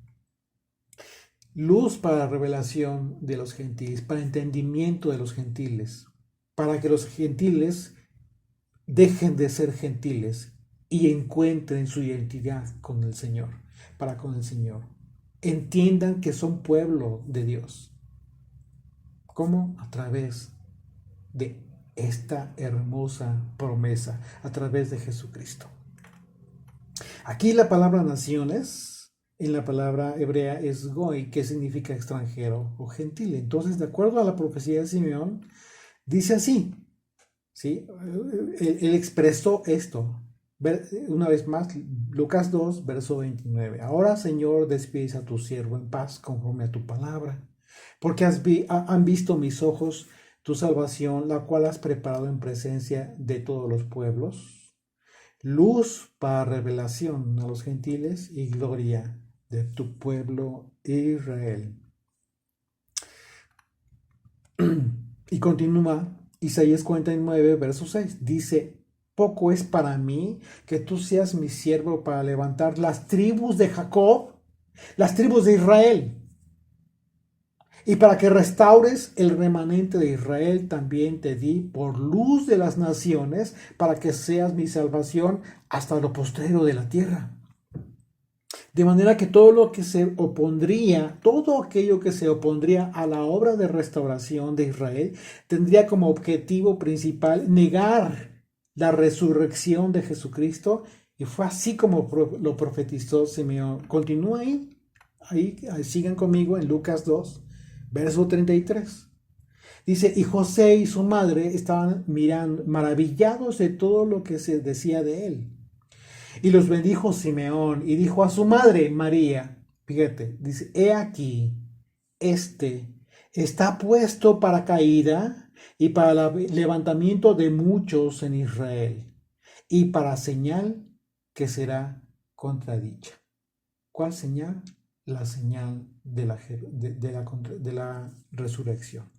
luz para revelación de los gentiles, para entendimiento de los gentiles, para que los gentiles dejen de ser gentiles y encuentren su identidad con el Señor, para con el Señor. Entiendan que son pueblo de Dios. ¿Cómo? A través de esta hermosa promesa, a través de Jesucristo. Aquí la palabra naciones, en la palabra hebrea es goy, que significa extranjero o gentil. Entonces, de acuerdo a la profecía de Simeón, dice así, ¿sí? Él expresó esto. Una vez más, Lucas 2, verso 29. Ahora, Señor, despides a tu siervo en paz conforme a tu palabra, porque han visto mis ojos tu salvación, la cual has preparado en presencia de todos los pueblos, luz para revelación a los gentiles y gloria de tu pueblo Israel. Y continúa Isaías 49, verso 6. Dice, poco es para mí que tú seas mi siervo para levantar las tribus de Jacob, las tribus de Israel, y para que restaures el remanente de Israel. También te di por luz de las naciones, para que seas mi salvación hasta lo postrero de la tierra. De manera que todo aquello que se opondría a la obra de restauración de Israel, tendría como objetivo principal negar la resurrección de Jesucristo, y fue así como lo profetizó Simeón. Continúa ahí sigan conmigo en Lucas 2, verso 33. Dice, y José y su madre estaban mirando, maravillados de todo lo que se decía de él. Y los bendijo Simeón y dijo a su madre María, fíjate, dice, he aquí, este está puesto para caída y para levantamiento de muchos en Israel, y para señal que será contradicha. ¿Cuál señal? La señal de la resurrección.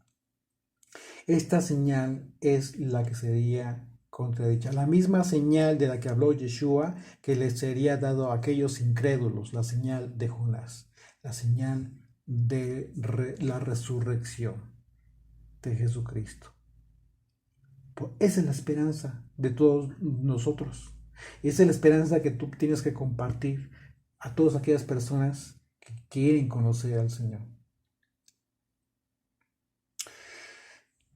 Esta señal es la que sería contradicha. La misma señal de la que habló Yeshua, que les sería dado a aquellos incrédulos, la señal de Jonás, la señal de la resurrección de Jesucristo. Esa es la esperanza de todos nosotros. Esa es la esperanza que tú tienes que compartir a todas aquellas personas que quieren conocer al Señor.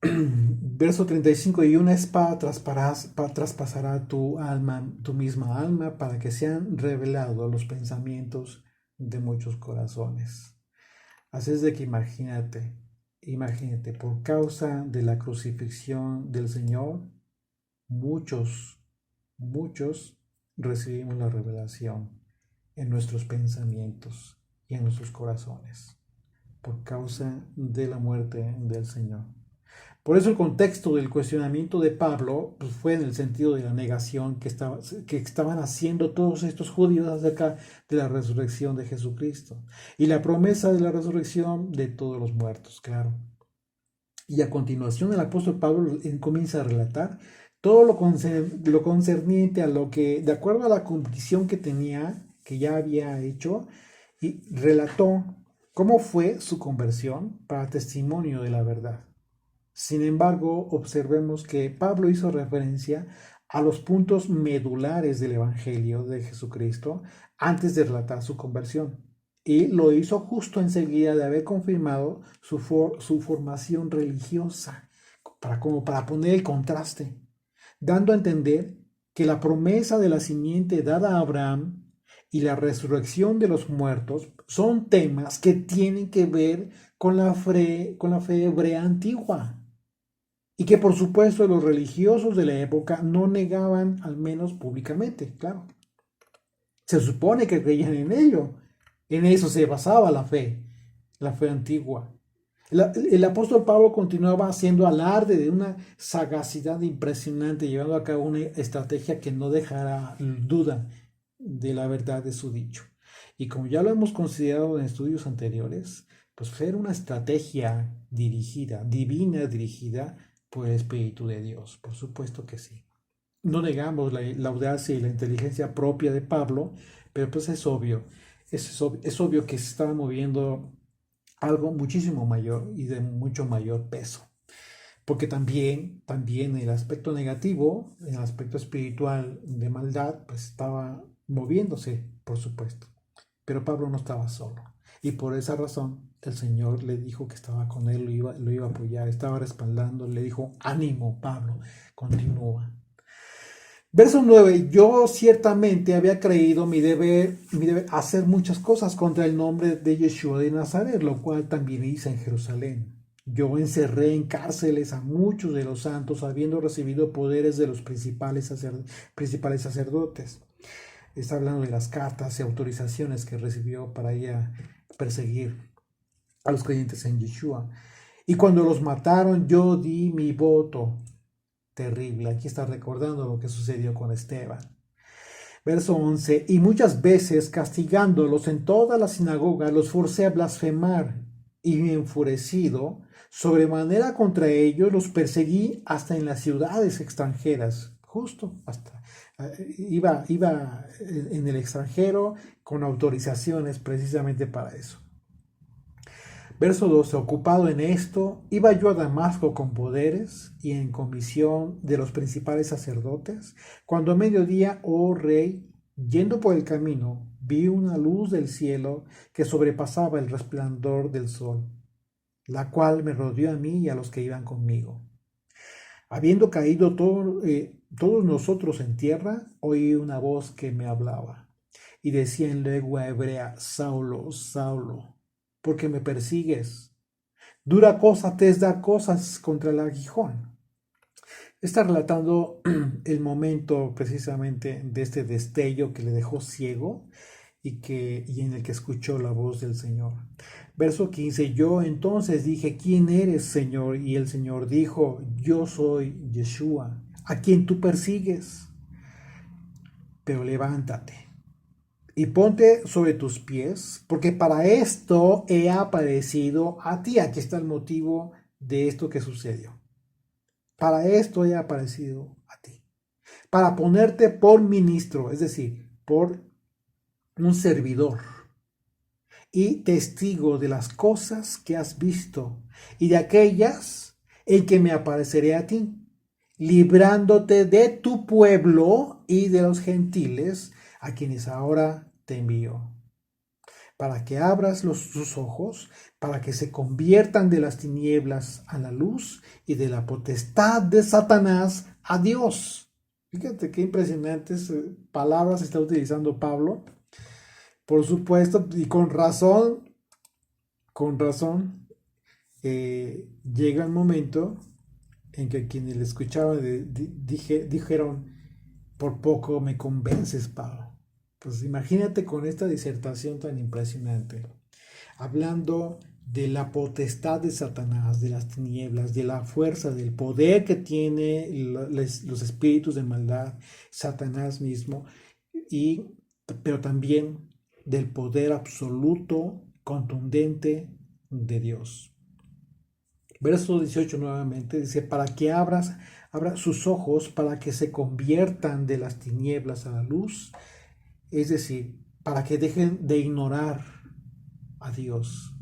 Verso 35, y una espada traspasará tu alma, tu misma alma, para que sean revelados los pensamientos de muchos corazones. Así es de que imagínate, por causa de la crucifixión del Señor, muchos recibimos la revelación en nuestros pensamientos y en nuestros corazones, por causa de la muerte del Señor. Por eso el contexto del cuestionamiento de Pablo pues, fue en el sentido de la negación que estaban haciendo todos estos judíos acerca de la resurrección de Jesucristo y la promesa de la resurrección de todos los muertos, claro. Y a continuación el apóstol Pablo comienza a relatar todo lo concerniente a lo que, de acuerdo a la convicción que tenía, que ya había hecho, y relató cómo fue su conversión para testimonio de la verdad. Sin embargo, observemos que Pablo hizo referencia a los puntos medulares del Evangelio de Jesucristo antes de relatar su conversión. Y lo hizo justo enseguida de haber confirmado su formación religiosa, como para poner el contraste, dando a entender que la promesa de la simiente dada a Abraham y la resurrección de los muertos son temas que tienen que ver con la fe hebrea antigua. Y que por supuesto los religiosos de la época no negaban, al menos públicamente, claro. Se supone que creían en ello. En eso se basaba la fe antigua. El apóstol Pablo continuaba haciendo alarde de una sagacidad impresionante, llevando a cabo una estrategia que no dejara duda de la verdad de su dicho. Y como ya lo hemos considerado en estudios anteriores, pues era una estrategia dirigida, divina dirigida, por el Espíritu de Dios, por supuesto que sí. No negamos la audacia y la inteligencia propia de Pablo, pero pues es obvio que se estaba moviendo algo muchísimo mayor y de mucho mayor peso. Porque también el aspecto negativo, el aspecto espiritual de maldad, pues estaba moviéndose, por supuesto. Pero Pablo no estaba solo. Y por esa razón el Señor le dijo que estaba con él, lo iba a apoyar, estaba respaldando, le dijo, ánimo Pablo, continúa. Verso 9, yo ciertamente había creído mi deber hacer muchas cosas contra el nombre de Yeshua de Nazaret, lo cual también hice en Jerusalén. Yo encerré en cárceles a muchos de los santos, habiendo recibido poderes de los principales sacerdotes. Está hablando de las cartas y autorizaciones que recibió para ir a perseguir a los creyentes en Yeshua. Y cuando los mataron, yo di mi voto. Terrible. Aquí está recordando lo que sucedió con Esteban. Verso 11. Y muchas veces, castigándolos en toda la sinagoga, los forcé a blasfemar. Y enfurecido, sobremanera contra ellos, los perseguí hasta en las ciudades extranjeras. Justo hasta. Iba en el extranjero con autorizaciones precisamente para eso. Verso 12. Ocupado en esto, iba yo a Damasco con poderes y en comisión de los principales sacerdotes, cuando a mediodía, oh rey, yendo por el camino, vi una luz del cielo que sobrepasaba el resplandor del sol, la cual me rodeó a mí y a los que iban conmigo. Habiendo caído todos nosotros en tierra, oí una voz que me hablaba y decía en lengua hebrea, Saulo, Saulo, ¿por qué me persigues? Dura cosa te es dar cosas contra el aguijón. Está relatando el momento precisamente de este destello que le dejó ciego y en el que escuchó la voz del Señor. Verso 15, yo entonces dije, ¿quién eres, Señor? Y el Señor dijo, yo soy Yeshua, a quien tú persigues. Pero levántate y ponte sobre tus pies, porque para esto he aparecido a ti. Aquí está el motivo de esto que sucedió. Para esto he aparecido a ti. Para ponerte por ministro, es decir, por un servidor y testigo de las cosas que has visto y de aquellas en que me apareceré a ti. librándote de tu pueblo y de los gentiles, a quienes ahora te envío, para que abras sus ojos, para que se conviertan de las tinieblas a la luz y de la potestad de Satanás a Dios. Fíjate qué impresionantes palabras está utilizando Pablo. Por supuesto, y con razón, llega el momento en que quienes le escuchaban dijeron, por poco me convences, Pablo. Pues imagínate con esta disertación tan impresionante, hablando de la potestad de Satanás, de las tinieblas, de la fuerza, del poder que tiene los espíritus de maldad, Satanás mismo, y, pero también del poder absoluto, contundente de Dios. Verso 18 nuevamente dice, para que abra sus ojos, para que se conviertan de las tinieblas a la luz, es decir, para que dejen de ignorar a Dios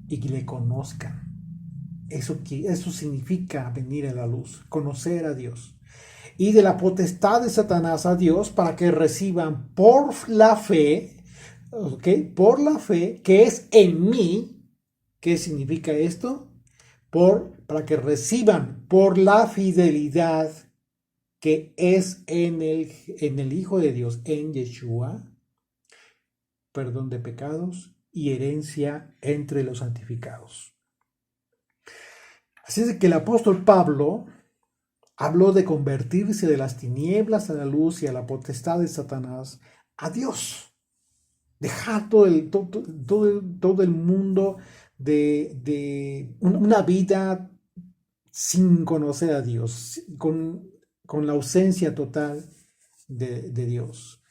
y que le conozcan. Eso significa venir a la luz, conocer a Dios. Y de la potestad de Satanás a Dios para que reciban por la fe, ¿ok? Por la fe que es en mí. ¿Qué significa esto? Para que reciban por la fidelidad que es en el Hijo de Dios, en Yeshua, perdón de pecados y herencia entre los santificados. Así es que el apóstol Pablo habló de convertirse de las tinieblas a la luz y a la potestad de Satanás a Dios. Dejar todo el mundo de una vida sin conocer a Dios, con la ausencia total de Dios,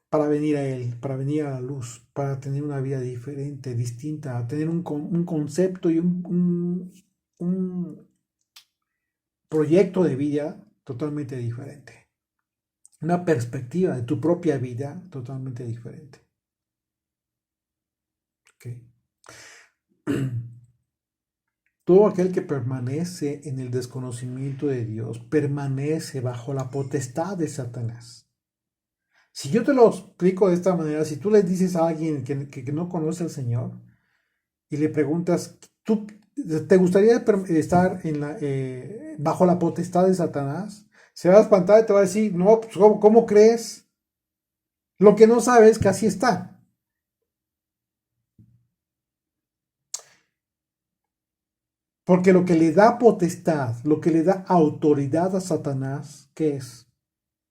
para venir a Él, para venir a la luz, para tener una vida diferente, distinta, tener un concepto y un proyecto de vida totalmente diferente, una perspectiva de tu propia vida totalmente diferente. ¿Okay? Todo aquel que permanece en el desconocimiento de Dios permanece bajo la potestad de Satanás. Si yo te lo explico de esta manera, si tú le dices a alguien que no conoce al Señor y le preguntas, ¿tú te gustaría estar bajo la potestad de Satanás? Se va a espantar y te va a decir, no, pues, ¿cómo crees? Lo que no sabes es que así está. Porque lo que le da potestad, lo que le da autoridad a Satanás, ¿qué es?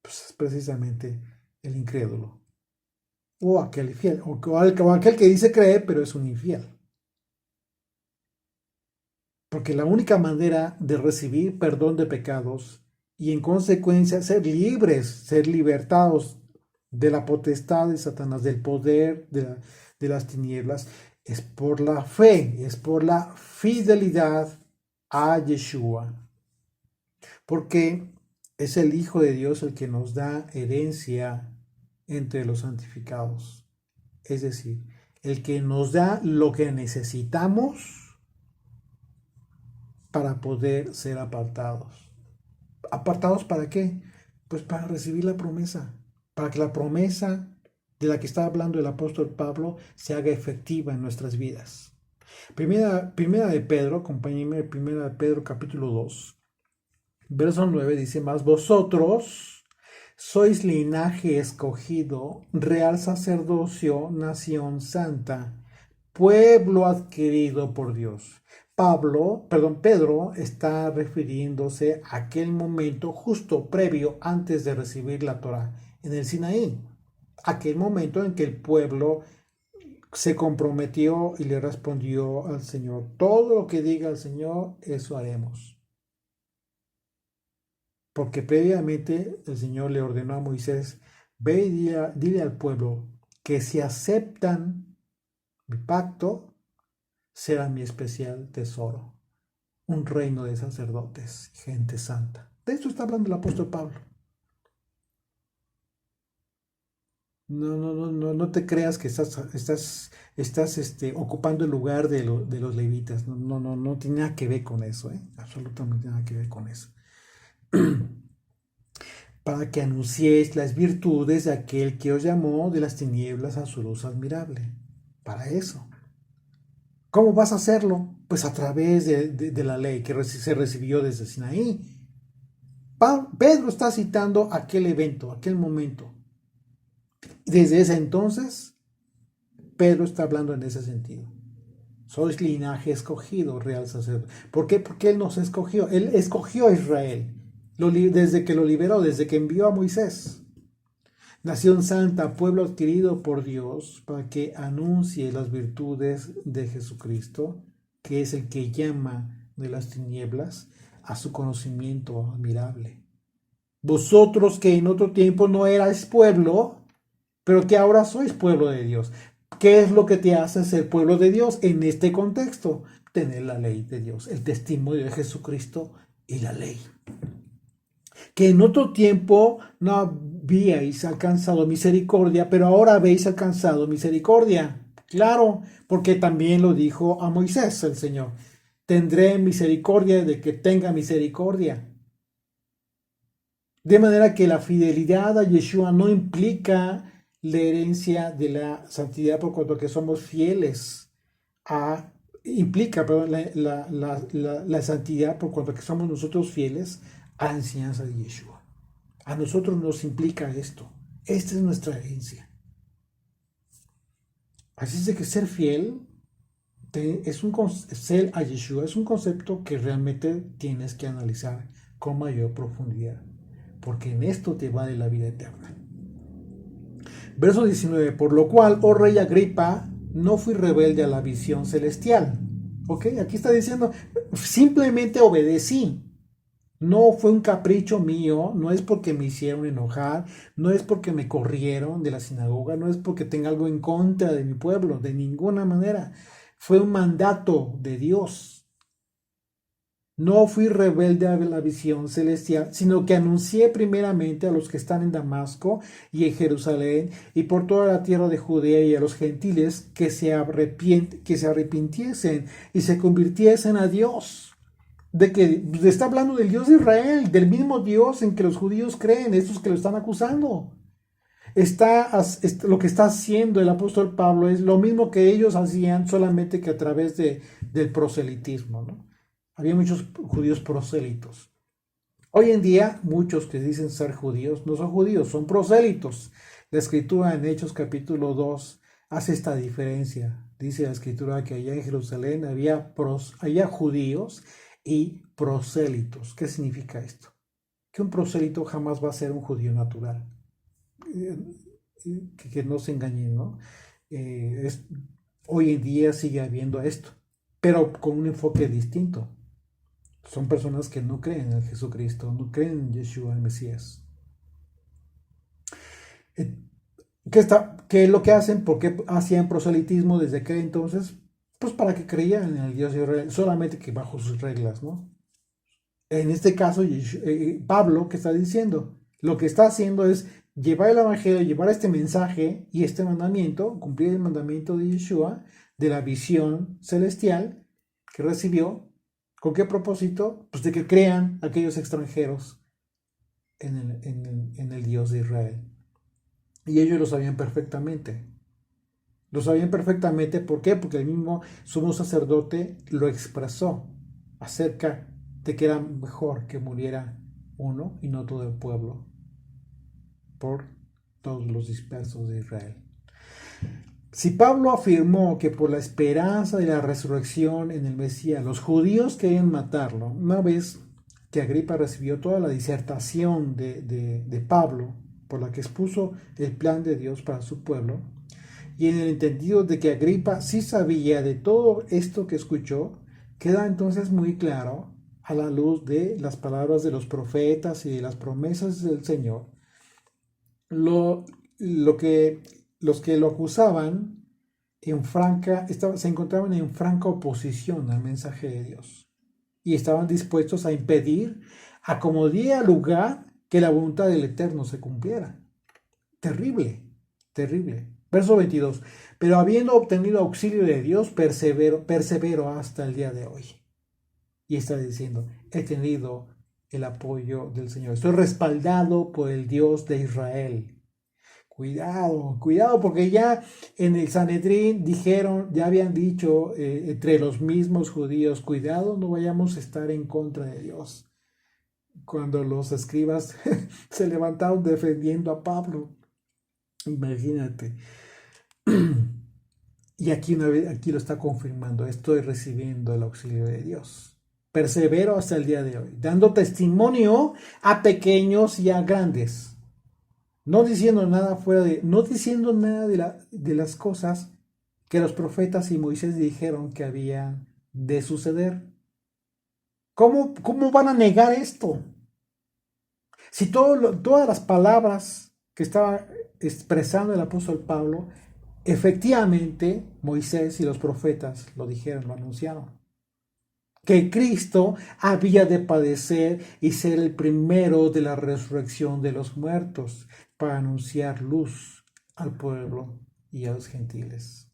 Pues es precisamente el incrédulo. O aquel infiel, o aquel que dice creer, pero es un infiel. Porque la única manera de recibir perdón de pecados y en consecuencia ser libres, ser libertados de la potestad de Satanás, del poder de las tinieblas, es por la fe, es por la fidelidad a Yeshua. Porque es el Hijo de Dios el que nos da herencia entre los santificados. Es decir, el que nos da lo que necesitamos para poder ser apartados. ¿Apartados para qué? Pues para recibir la promesa, para que la promesa de la que está hablando el apóstol Pablo se haga efectiva en nuestras vidas. Primera de Pedro, acompáñenme, primera de Pedro capítulo 2, verso 9 dice, mas vosotros sois linaje escogido, real sacerdocio, nación santa, pueblo adquirido por Dios. Pedro está refiriéndose a aquel momento justo previo antes de recibir la Torá en el Sinaí. Aquel momento en que el pueblo se comprometió y le respondió al Señor, todo lo que diga el Señor, eso haremos. Porque previamente el Señor le ordenó a Moisés, ve y dile al pueblo que si aceptan mi pacto, será mi especial tesoro, un reino de sacerdotes, gente santa. De esto está hablando el apóstol Pablo. No te creas que estás ocupando el lugar de los levitas. No tiene nada que ver con eso, absolutamente nada que ver con eso. para que anunciéis las virtudes de aquel que os llamó de las tinieblas a su luz admirable. Para eso. ¿Cómo vas a hacerlo? Pues a través de la ley que se recibió desde Sinaí. Pedro está citando aquel evento, aquel momento. Desde ese entonces, Pedro está hablando en ese sentido. Sois linaje escogido, real sacerdote. ¿Por qué? Porque Él nos escogió. Él escogió a Israel desde que lo liberó, desde que envió a Moisés. Nación santa, pueblo adquirido por Dios, para que anuncie las virtudes de Jesucristo, que es el que llama de las tinieblas a su conocimiento admirable. Vosotros que en otro tiempo no erais pueblo, pero que ahora sois pueblo de Dios. ¿Qué es lo que te hace ser pueblo de Dios en este contexto? Tener la ley de Dios, el testimonio de Jesucristo y la ley. Que en otro tiempo no habíais alcanzado misericordia, pero ahora habéis alcanzado misericordia. Claro, porque también lo dijo a Moisés el Señor. Tendré misericordia de que tenga misericordia. De manera que la fidelidad a Yeshua no implica la herencia de la santidad por cuanto que somos fieles la santidad por cuanto que somos nosotros fieles a la enseñanza de Yeshua. A nosotros nos implica esto. Esta es nuestra herencia. Así es de que ser fiel ser a Yeshua es un concepto que realmente tienes que analizar con mayor profundidad, porque en esto te vale la vida eterna. Verso 19, por lo cual, oh rey Agripa, no fui rebelde a la visión celestial. ¿Ok? Aquí está diciendo, simplemente obedecí. No fue un capricho mío, no es porque me hicieron enojar, no es porque me corrieron de la sinagoga, no es porque tenga algo en contra de mi pueblo, de ninguna manera. Fue un mandato de Dios. No fui rebelde a la visión celestial, sino que anuncié primeramente a los que están en Damasco y en Jerusalén y por toda la tierra de Judea y a los gentiles que se arrepintiesen y se convirtiesen a Dios. Está hablando del Dios de Israel, del mismo Dios en que los judíos creen, estos que lo están acusando. Lo que está haciendo el apóstol Pablo es lo mismo que ellos hacían, solamente que a través del proselitismo, ¿no? Había muchos judíos prosélitos. Hoy en día, muchos que dicen ser judíos no son judíos, son prosélitos. La escritura en Hechos capítulo 2 hace esta diferencia. Dice la escritura que allá en Jerusalén había judíos y prosélitos. ¿Qué significa esto? Que un prosélito jamás va a ser un judío natural. Que no se engañen, ¿no? Hoy en día sigue habiendo esto, pero con un enfoque distinto. Son personas que no creen en Jesucristo, no creen en Yeshua, el Mesías. ¿Qué es lo que hacen? ¿Por qué hacían proselitismo desde aquel entonces? Pues para que creyeran en el Dios de Israel, solamente que bajo sus reglas, ¿no? En este caso, Pablo, ¿qué está diciendo? Lo que está haciendo es llevar el evangelio, llevar este mensaje y este mandamiento, cumplir el mandamiento de Yeshua, de la visión celestial que recibió. ¿Con qué propósito? Pues de que crean aquellos extranjeros en el Dios de Israel. Y ellos lo sabían perfectamente. Lo sabían perfectamente, ¿por qué? Porque el mismo sumo sacerdote lo expresó acerca de que era mejor que muriera uno y no todo el pueblo por todos los dispersos de Israel. Si Pablo afirmó que por la esperanza de la resurrección en el Mesías los judíos querían matarlo, una vez que Agripa recibió toda la disertación de Pablo por la que expuso el plan de Dios para su pueblo, y en el entendido de que Agripa sí sabía de todo esto que escuchó, queda entonces muy claro a la luz de las palabras de los profetas y de las promesas del Señor, los que lo acusaban se encontraban en franca oposición al mensaje de Dios y estaban dispuestos a impedir, a como diera lugar, que la voluntad del Eterno se cumpliera. Terrible, terrible. Verso 22. Pero habiendo obtenido auxilio de Dios, persevero hasta el día de hoy. Y está diciendo, he tenido el apoyo del Señor. Estoy respaldado por el Dios de Israel. Cuidado, cuidado, porque ya en el Sanedrín dijeron, ya habían dicho entre los mismos judíos, cuidado, no vayamos a estar en contra de Dios. Cuando los escribas se levantaron defendiendo a Pablo, imagínate. Y aquí lo está confirmando, estoy recibiendo el auxilio de Dios. Persevero hasta el día de hoy, dando testimonio a pequeños y a grandes. No diciendo nada no diciendo nada de las cosas que los profetas y Moisés dijeron que habían de suceder. ¿Cómo van a negar esto? Si todas las palabras que estaba expresando el apóstol Pablo, efectivamente Moisés y los profetas lo dijeron, lo anunciaron. Que Cristo había de padecer y ser el primero de la resurrección de los muertos para anunciar luz al pueblo y a los gentiles.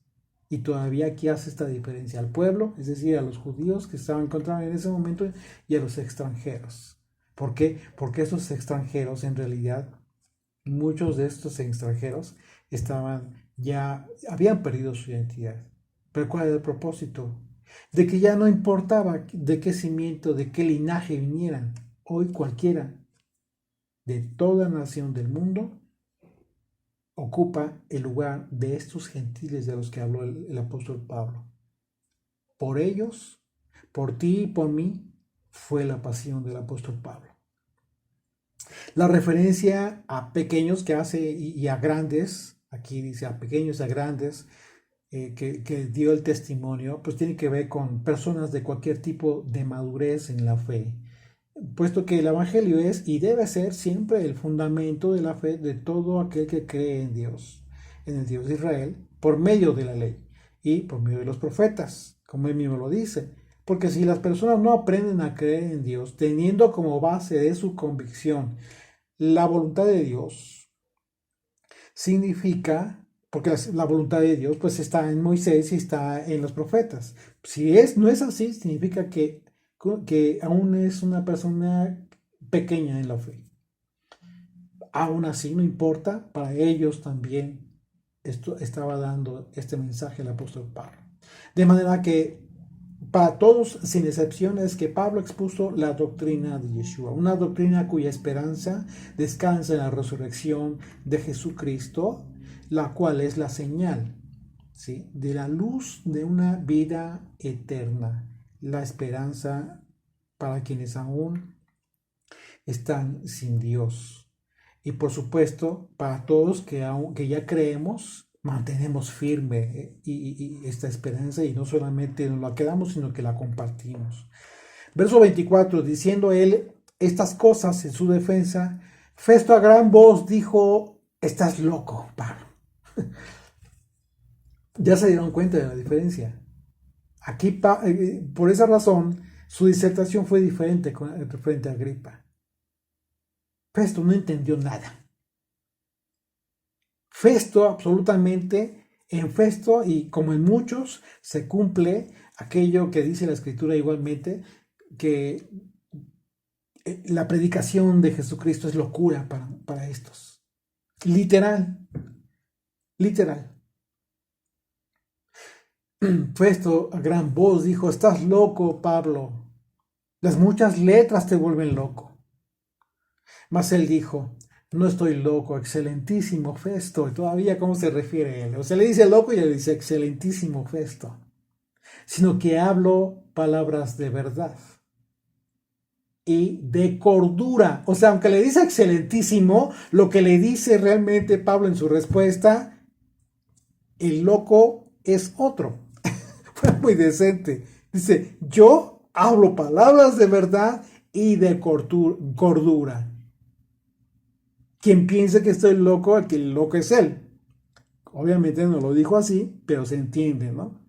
Y todavía aquí hace esta diferencia al pueblo, es decir, a los judíos que estaban encontrando en ese momento y a los extranjeros. ¿Por qué? Porque esos extranjeros, en realidad, muchos de estos extranjeros habían perdido su identidad. ¿Pero cuál era el propósito? De que ya no importaba de qué cimiento, de qué linaje vinieran. Hoy cualquiera de toda nación del mundo ocupa el lugar de estos gentiles de los que habló el apóstol Pablo. Por ellos, por ti y por mí, fue la pasión del apóstol Pablo. La referencia a pequeños que hace y a grandes, aquí dice a pequeños y a grandes, que dio el testimonio, pues tiene que ver con personas de cualquier tipo de madurez en la fe, puesto que el Evangelio es y debe ser siempre el fundamento de la fe de todo aquel que cree en Dios, en el Dios de Israel, por medio de la ley y por medio de los profetas, como él mismo lo dice. Porque si las personas no aprenden a creer en Dios, teniendo como base de su convicción la voluntad de Dios, significa, porque la voluntad de Dios pues está en Moisés y está en los profetas. Si no es así, significa que aún es una persona pequeña en la fe. Aún así, no importa, para ellos también esto estaba dando este mensaje el apóstol Pablo. De manera que para todos, sin excepción, es que Pablo expuso la doctrina de Yeshua, una doctrina cuya esperanza descansa en la resurrección de Jesucristo, la cual es la señal, ¿sí?, de la luz de una vida eterna, la esperanza para quienes aún están sin Dios. Y por supuesto, para todos que ya creemos, mantenemos firme y esta esperanza y no solamente nos la quedamos, sino que la compartimos. Verso 24, diciendo él estas cosas en su defensa, Festo a gran voz dijo, estás loco, Pablo. Ya se dieron cuenta de la diferencia. Aquí, por esa razón, su disertación fue diferente frente a Agripa. Festo no entendió nada. Festo, absolutamente, en Festo y como en muchos, se cumple aquello que dice la Escritura igualmente, que la predicación de Jesucristo es locura para estos. Literal. Festo a gran voz dijo, estás loco, Pablo. Las muchas letras te vuelven loco. Mas él dijo, no estoy loco, excelentísimo Festo. Y todavía, ¿cómo se refiere a él? O sea, le dice loco y le dice excelentísimo Festo. Sino que hablo palabras de verdad y de cordura. O sea, aunque le dice excelentísimo, lo que le dice realmente Pablo en su respuesta, el loco es otro. Fue muy decente. Dice, yo hablo palabras de verdad y de cordura. Quien piense que estoy loco, el que el loco es él. Obviamente no lo dijo así, pero se entiende, ¿no?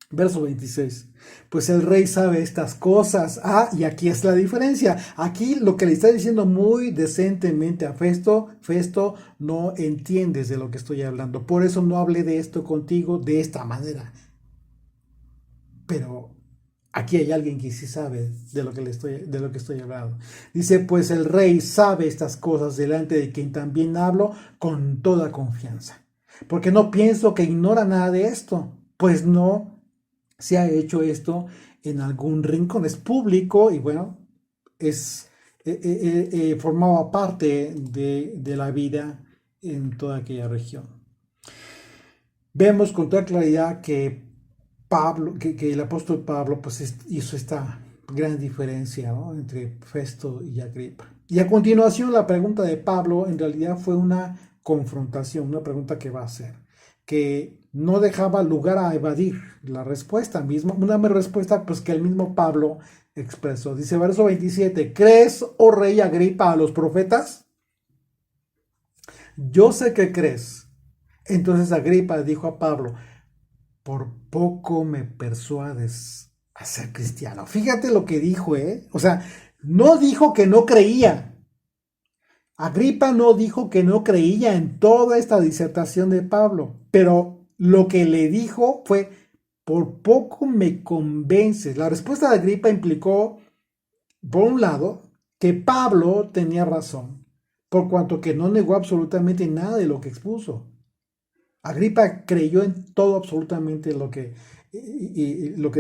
Verso 26. Pues el rey sabe estas cosas. Y aquí es la diferencia. Aquí lo que le está diciendo muy decentemente a Festo, no entiendes de lo que estoy hablando. Por eso no hablé de esto contigo de esta manera. Pero Aquí hay alguien que sí sabe de lo que estoy hablando. Dice, pues el rey sabe estas cosas delante de quien también hablo con toda confianza. Porque no pienso que ignora nada de esto, pues no se ha hecho esto en algún rincón. Es público y bueno, es formaba parte de la vida en toda aquella región. Vemos con toda claridad que que el apóstol Pablo pues hizo esta gran diferencia, ¿no?, entre Festo y Agripa. Y a continuación la pregunta de Pablo en realidad fue una confrontación, una pregunta que va a hacer, que no dejaba lugar a evadir la respuesta misma, una respuesta pues que el mismo Pablo expresó. Dice verso 27, ¿crees, oh rey Agripa, a los profetas? Yo sé que crees. Entonces Agripa dijo a Pablo, por poco me persuades a ser cristiano. Fíjate lo que dijo, ¿eh? O sea, no dijo que no creía. Agripa no dijo que no creía en toda esta disertación de Pablo, pero lo que le dijo fue, por poco me convences. La respuesta de Agripa implicó, por un lado, que Pablo tenía razón, por cuanto que no negó absolutamente nada de lo que expuso. Agripa creyó en todo absolutamente lo que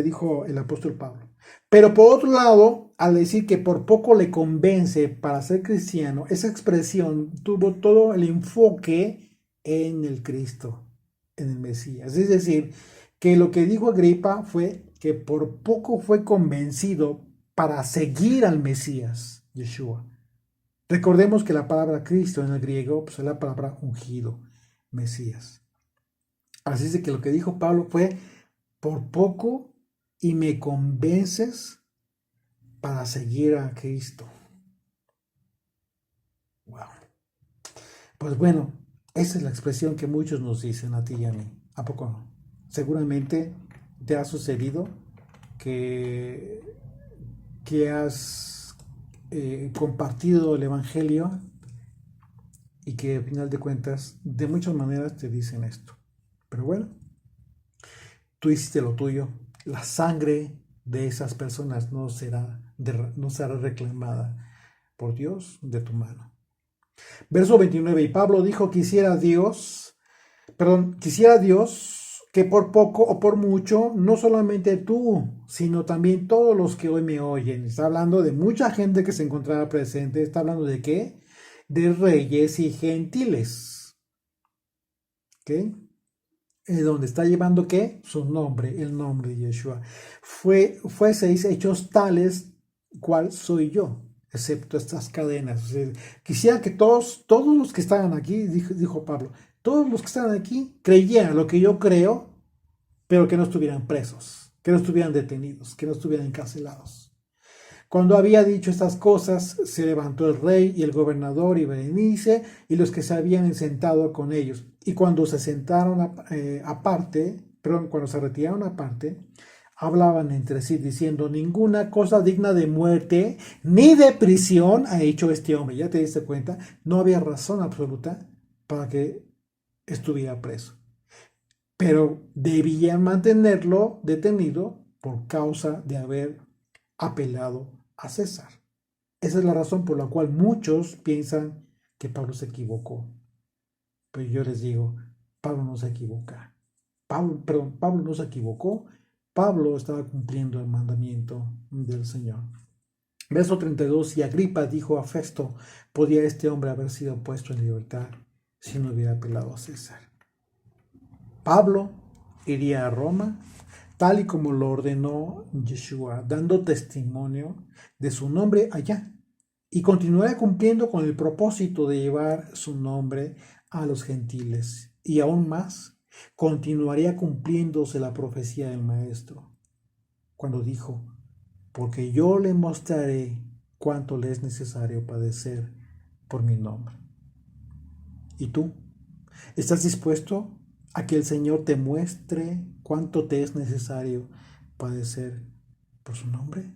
dijo el apóstol Pablo. Pero por otro lado, al decir que por poco le convence para ser cristiano, esa expresión tuvo todo el enfoque en el Cristo, en el Mesías. Es decir, que lo que dijo Agripa fue que por poco fue convencido para seguir al Mesías, Yeshua. Recordemos que la palabra Cristo en el griego pues, es la palabra ungido, Mesías. Así es de que lo que dijo Pablo fue, por poco y me convences para seguir a Cristo. Wow. Pues bueno, esa es la expresión que muchos nos dicen a ti y a mí. ¿A poco no? Seguramente te ha sucedido que, que has compartido el Evangelio y que al final de cuentas, de muchas maneras te dicen esto. Pero bueno, tú hiciste lo tuyo. La sangre de esas personas no será reclamada por Dios de tu mano. Verso 29. Y Pablo dijo, quisiera Dios que por poco o por mucho, no solamente tú, sino también todos los que hoy me oyen. Está hablando de mucha gente que se encontraba presente. Está hablando de ¿qué? De reyes y gentiles. ¿Ok? Donde está llevando ¿qué? Su nombre, el nombre de Yeshua. Fueseis hechos tales cual soy yo, excepto estas cadenas. O sea, quisiera que todos los que estaban aquí, dijo Pablo, todos los que estaban aquí creyeran lo que yo creo, pero que no estuvieran presos, que no estuvieran detenidos, que no estuvieran encarcelados. Cuando había dicho estas cosas, se levantó el rey y el gobernador y Berenice y los que se habían sentado con ellos. Y cuando se sentaron cuando se retiraron aparte, hablaban entre sí diciendo, ninguna cosa digna de muerte ni de prisión ha hecho este hombre. ¿Ya te diste cuenta? No había razón absoluta para que estuviera preso. Pero debían mantenerlo detenido por causa de haber apelado a César. Esa es la razón por la cual muchos piensan que Pablo se equivocó. Pero yo les digo, Pablo no se equivoca. Pablo no se equivocó. Pablo estaba cumpliendo el mandamiento del Señor. Verso 32, y Agripa dijo a Festo, ¿podía este hombre haber sido puesto en libertad si no hubiera apelado a César? Pablo iría a Roma, tal y como lo ordenó Yeshua, dando testimonio de su nombre allá, y continuará cumpliendo con el propósito de llevar su nombre a los gentiles, y aún más, continuaría cumpliéndose la profecía del Maestro, cuando dijo, porque yo le mostraré cuánto le es necesario padecer por mi nombre. ¿Y tú? ¿Estás dispuesto a que el Señor te muestre cuánto te es necesario padecer por su nombre?